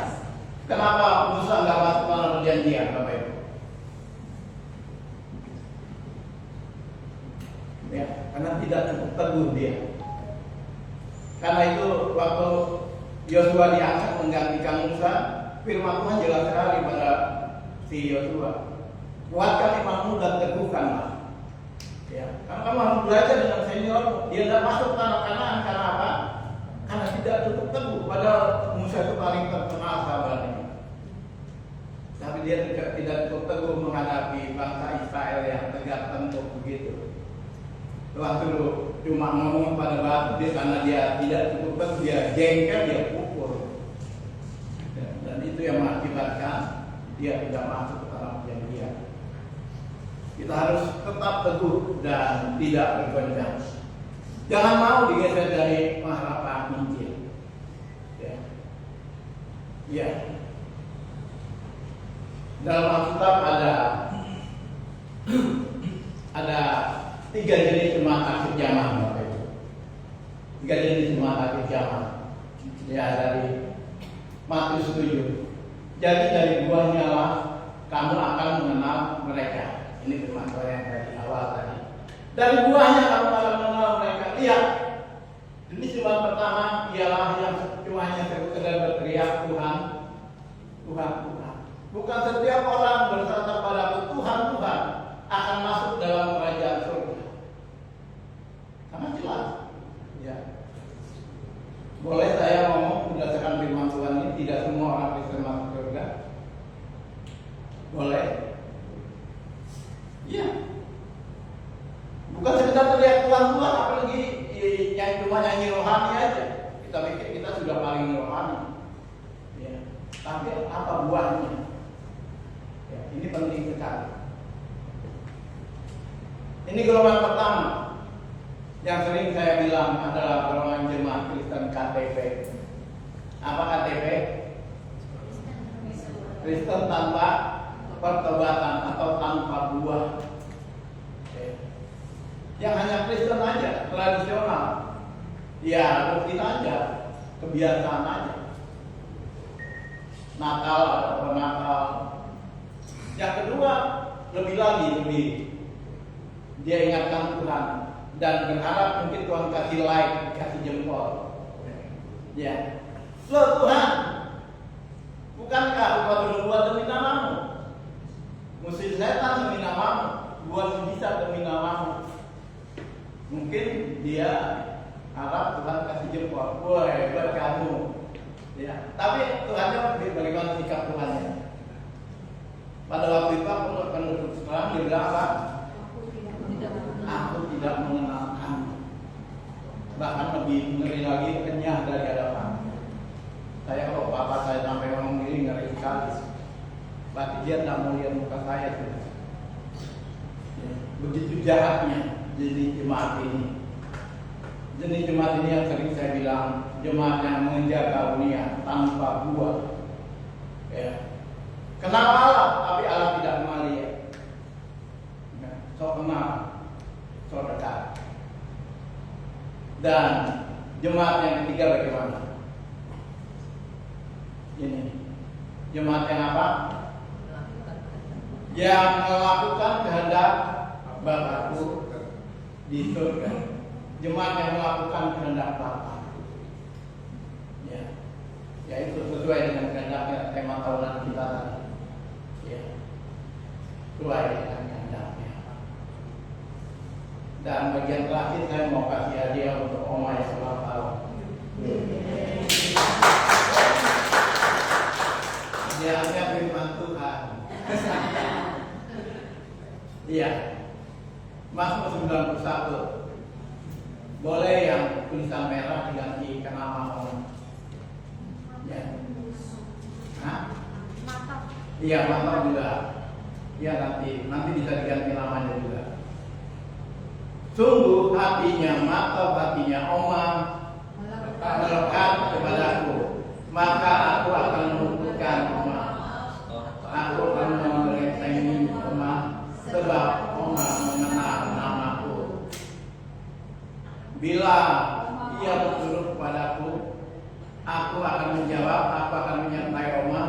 Kenapa Musa nggak masuk tanah perjanjian, Bapak Ibu? Ya, karena tidak cukup teguh dia. Karena itu waktu Yosua diangkat menggantikan Musa, firman Tuhan jelas sekali pada si Yosua, kuatkan imanmu dan teguhkanlah. Ya, karena kamu harus belajar dengan senior. Dia tidak masuk tanah Kanaan karena apa? Karena tidak cukup teguh. Padahal Musa itu paling terkenal sahabatnya. Tapi dia tidak cukup teguh menghadapi bangsa Israel yang tegak tengkuk begitu. Waktu cuma ngomong pada batu dia, karena dia tidak cukup teguh, dia jengkel, dia pukul. Dan itu yang mengakibatkan dia tidak masuk ke tanah perjanjian. Kita harus tetap teguh dan tidak bergoncang. Jangan mau digeser dari pengharapan Injil. Ya. Ya. Dalam Alkitab ada 3 jenis jemaat akhir zaman, Bapak Ibu. 3 jenis jemaat akhir zaman. Ya, dari Matius 7. Jadi dari buahnya lah kamu akan mengenal mereka. Ini firman Tuhan yang dari awal tadi. Dari buahnya kamu akan mengenal mereka. Lihat, ini jemaat pertama ialah yang cuma hanya sekedar berteriak Tuhan, Tuhan, Tuhan. Bukan setiap orang berkata padaku Tuhan, Tuhan akan masuk dalam kerajaan surga. Sangat jelas. Ya. Boleh saya ngomong berdasarkan firman Tuhan ini, tidak semua orang Kristen masuk surga? Boleh? Iya. Bukan sekedar teriak Tuhan, Tuhan, apalagi yang cuma nyanyi rohani aja. Kita pikir kita sudah paling rohani. Ya. Tapi apa buahnya? Ya, ini penting sekali. Ini golongan pertama yang sering saya bilang adalah golongan jemaat Kristen KTP. Apa KTP? Kristen tanpa pertobatan atau tanpa buah. Yang hanya Kristen aja, tradisional. Ya, doktrin aja, kebiasaan aja. Natal atau Natal. Yang kedua, lebih lagi, dia ingatkan Tuhan dan berharap mungkin Tuhan kasih like, kasih jempol. Ya, loh Tuhan, bukankah engkau berbuat demi namamu? Musuh setan demi namamu, buat bisa demi namamu. Mungkin dia harap Tuhan kasih jempol. Woi, buat kamu. Ya, tapi Tuhannya bagaimana sikap Tuhannya? Pada waktu itu aku penduduk sekarang dia bilang apa? Aku tidak mengenal kamu. Bahkan lebih ngeri lagi, kenyah dari hadapan. Saya kalau papa saya sampai ngomong gini ngeri sekali. Berarti dia tidak mau lihat muka saya tuh. Begitu jahatnya jenis jemaat ini. Jenis jemaat ini yang sering saya bilang jemaat yang mengejar karunia tanpa buah. Ya. Kenal Allah, tapi Allah tidak mengenal dia. So kenal, so dekat. Dan jemaat yang ketiga bagaimana? Ini jemaat yang apa? Yang melakukan kehendak Bapakku di surga. Jemaat yang melakukan kehendak Bapa. Ya, ya itu sesuai dengan kehendaknya tema tahunan kita tadi. Ya, sesuai dengan kehendaknya. Dan bagian terakhir saya mau kasih hadiah untuk Oma yang ulang tahun. Hadiahnya firman Tuhan. Iya. Mazmur 91. Boleh yang tulisan merah diganti ke nama Om. Ya. Hah? Iya, mantap juga. Iya, nanti bisa diganti namanya juga. Sungguh hatinya, mata hatinya Oma melekat kepadaku, maka aku akan mengumpulkan Oma. Aku akan membentengi Oma, sebab Oma mengenal namaku. Bila Ia bersuruh kepadaku, aku akan menjawab, aku akan menyertai Roma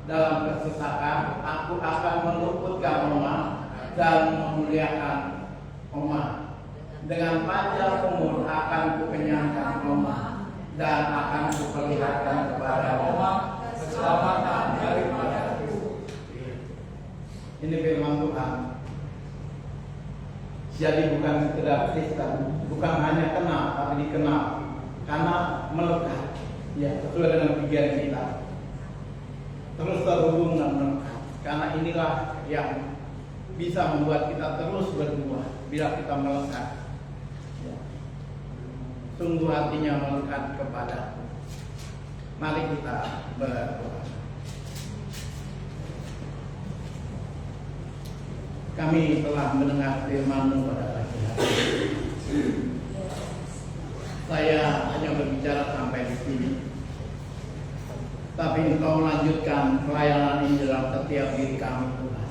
dalam kesesakan, aku akan meluputkan Roma dan memuliakan Roma. Dengan panjang umur akan kukenyangkan Roma dan akan kuperlihatkan kepada Roma keselamatan daripadaku. Ini firman Tuhan. Jadi bukan sekedar Kristen, bukan hanya kenal, tapi dikenal karena melekat. Ya, sesuai dengan pikiran kita. Terus terhubung dan melekat. Karena inilah yang bisa membuat kita terus berbuah bila kita melekat. Sungguh hatinya melekat kepada. Mari kita berdoa. Kami telah mendengar firman-Mu pada pagi hari. Saya hanya berbicara sampai di sini. Tapi Engkau melanjutkan pelayanan ini dalam setiap diri kami, Tuhan.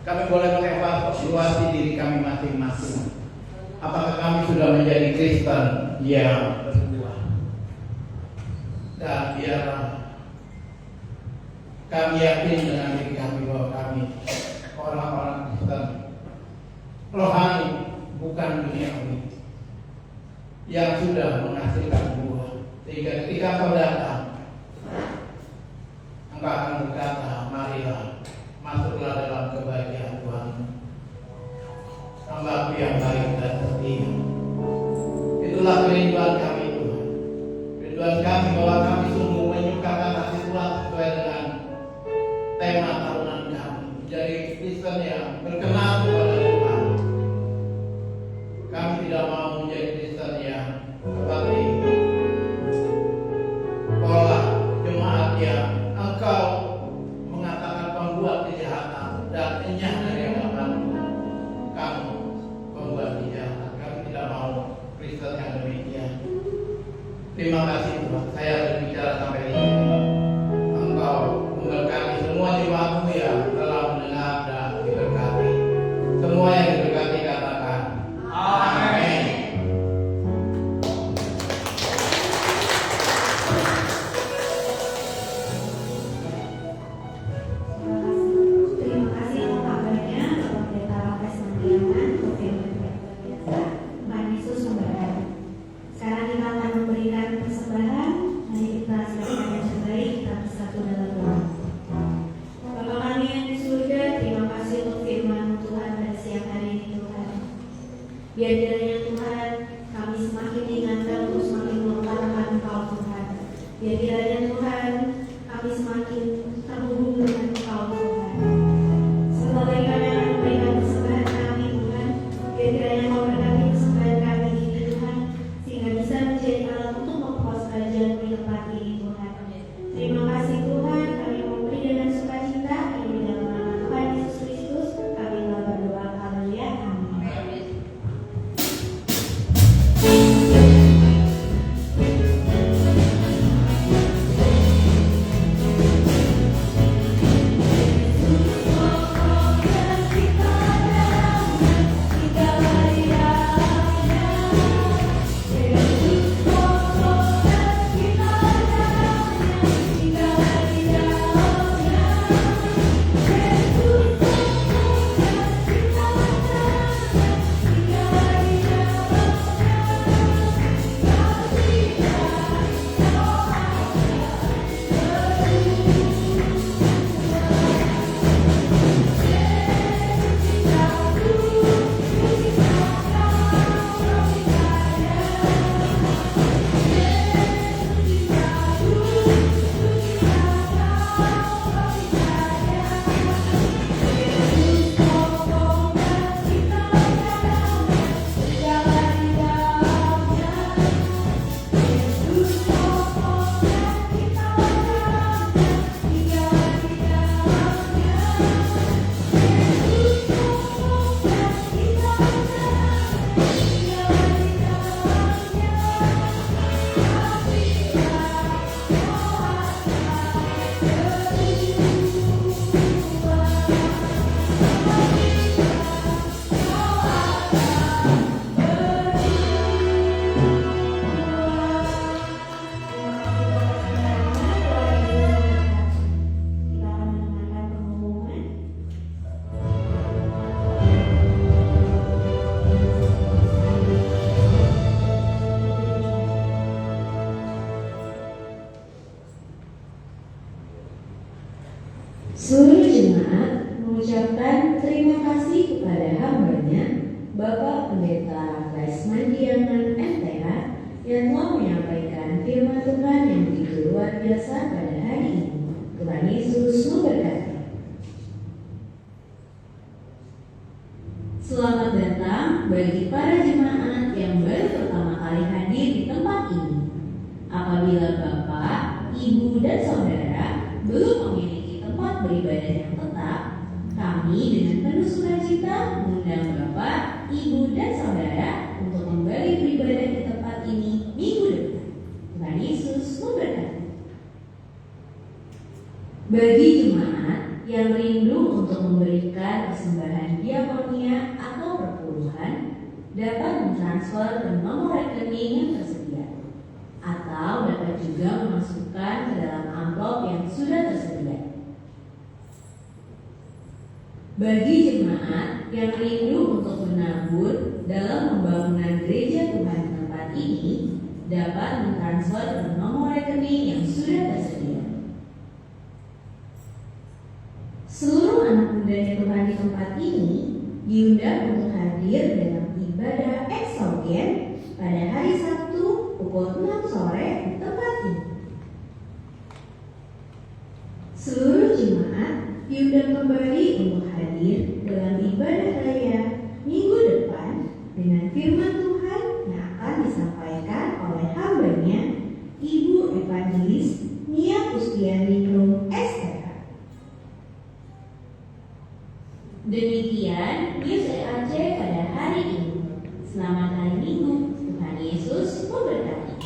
Kami boleh mengevaluasi diri kami masing-masing. Apakah kami sudah menjadi Kristen yang berbuah? Dan biarlah kami yakin dengan diri kami bahwa kami orang-orang Kristen rohani, bukan duniawi, yang sudah menghasilkan buah. Sehingga ketika Kau datang, Engkau akan berkata, marilah, masuklah dalam kebahagiaan Tuhan. Hamba-Mu yang baik dan setia. Itulah kerinduan kami, Tuhan. Kerinduan kami bahwa kami sungguh menyukakan hati Tuhan sesuai dengan tema tahunan kami. Jadi Kristen yang berkenan kepada Tuhan. Kami tidak mau menjadi Kristen yang seperti pola jemaat yang engkau mengatakan pembuat kejahatan dan enyah dari hadapan kamu pembuat kejahatan. Kami tidak mau Kristen yang demikian. Terima kasih Tuhan. Saya berbicara sampai di sini. Engkau memberkati semua jemaat-Mu yang telah mendengar dan diberkati. Semua yang diberkati katakan amin. Terima kasih untuk kabarnya, Bapak Pendeta Raffes Mandiangan, untuk firman yang luar biasa. Tuhan Yesus memberkati. Sekarang kita akan memberikan persembahan. Mari kita silakan yang terbaik, kita bersatu dalam doa. Bapa kami yang di surga, terima kasih untuk firman Tuhan pada siang hari ini Tuhan. Biar kiranya Tuhan kami semakin diingatkan untuk semakin mengutamakan Engkau Tuhan. Biar kiranya Tuhan kami semakin terhubung dengan Engkau Tuhan. Semoga kami akan memberikan persembahan kami Tuhan. Biar kiranya Engkau berkati persembahan kami ini Tuhan, sehingga bisa menjadi alat untuk memperkuat kerajaan di tempat ini Tuhan. Terima kasih Tuhan, kami memberi dengan sukacita. Ini di dalam nama Tuhan Yesus Kristus kami telah berdoa. Haleluya. Amin. biasa pada hari ini. Tuhan Yesus memberkati. Selamat datang bagi para jemaat yang baru pertama kali hadir di tempat ini. Apabila Bapak, Ibu, dan Saudara belum memiliki tempat beribadah yang tetap, kami dengan penuh sukacita mengundang Bapak, Ibu, dan Saudara untuk kembali beribadah di tempat ini minggu depan. Tuhan Yesus memberkati. Bagi jemaat yang rindu untuk memberikan persembahan diakonia atau perpuluhan, dapat mentransfer ke nomor rekening yang tersedia, atau dapat juga memasukkan ke dalam amplop yang sudah tersedia. Bagi jemaat yang rindu untuk menabur dalam pembangunan gereja Tuhan di tempat ini, dapat mentransfer ke nomor rekening yang sudah tersedia. Seluruh anak mudanya Tuhan di tempat ini diundang untuk hadir dalam ibadah eksogen pada hari Sabtu pukul 6 sore di tempat ini. Seluruh jemaat diundang kembali untuk hadir dalam ibadah raya minggu depan dengan firman Tuhan yang akan disampaikan oleh hambanya Ibu Evangelis Nia Pustianingrum SPK. Demikian News EAC pada hari ini. Selamat hari Minggu. Tuhan Yesus memberkati.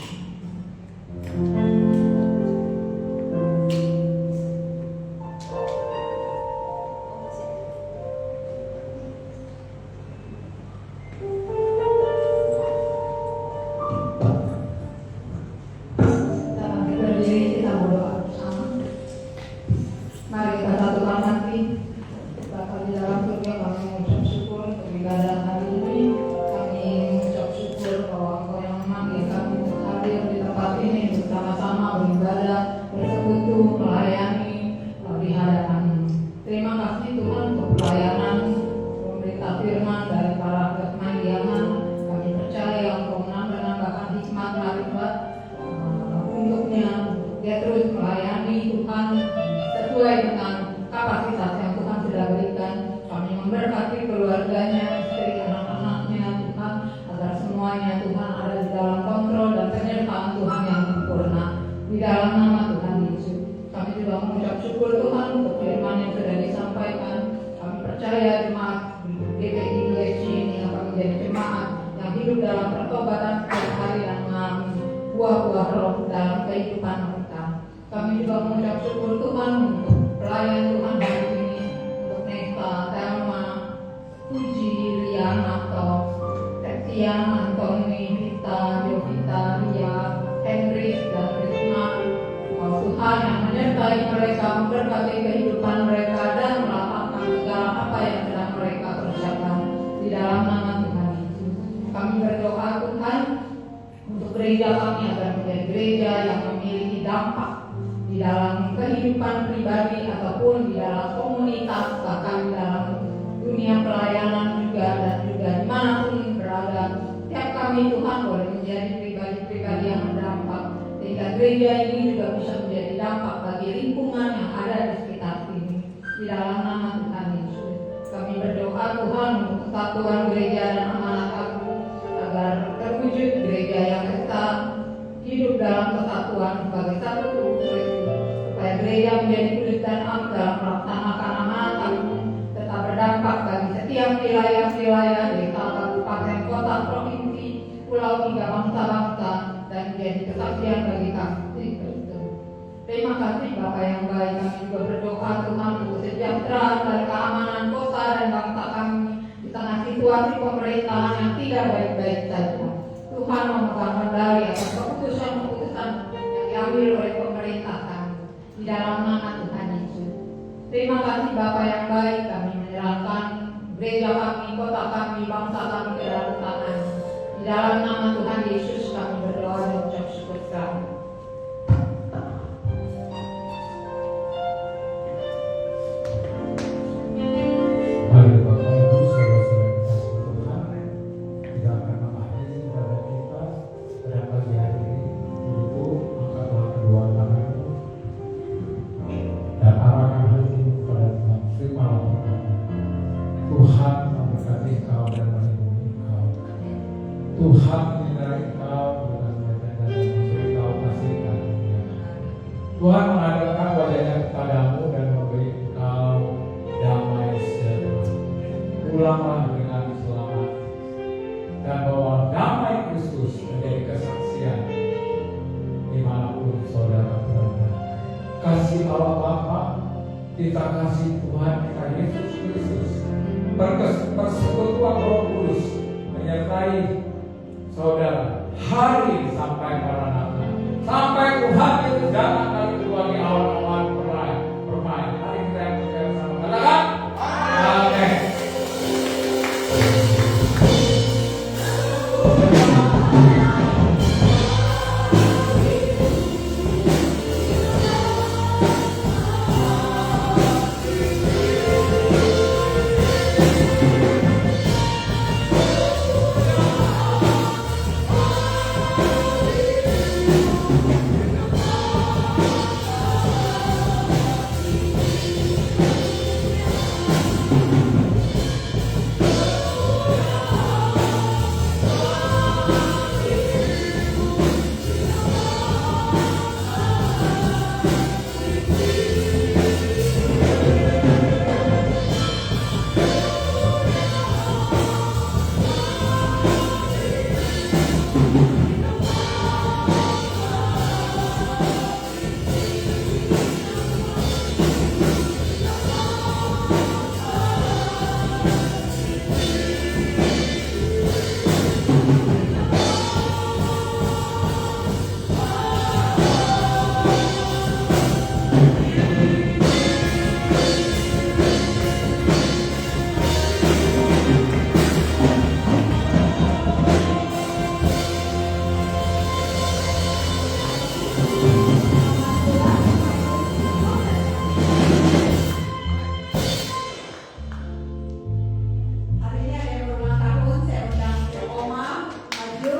Terima kasih Bapak yang baik, kami juga berdoa Tuhan untuk kesejahteraan dan keamanan kota dan bangsa kami di tengah situasi pemerintahan yang tidak baik-baik saja. Tuhan memegang kendali atas keputusan-keputusan yang diambil oleh pemerintah kami di dalam nama Tuhan Yesus. Terima kasih Bapak yang baik, kami menyerahkan gereja kami, kota kami, bangsa kami ke dalam tangan. Di dalam nama Tuhan Yesus kami berdoa dan ucap syukur kami. Mari Bapak Ibu saudara-saudara kita sekalian, tidak akan mengakhiri ibadah kita pada pagi hari ini. Untuk angkatlah kedua tanganmu Tuhan menyinari engkau dengan wajah dan engkau kasih karunia. Tuhan menghadapkan wajahnya kepadamu dan memberi engkau damai sejahtera. Pulanglah dengan selamat dan bawa damai Kristus menjadi kesaksian dimanapun saudara berada. Kasih Allah Bapa, kita kasih Tuhan kita Yesus Kristus, persekutuan Roh Kudus menyertai saudara hari sampai Maranatha, sampai Tuhan itu datang kali kedua di awan-awan permai. Hari kita yang percaya sama katakan amin. Hari ini ada yang berulang tahun, saya undang Oma maju.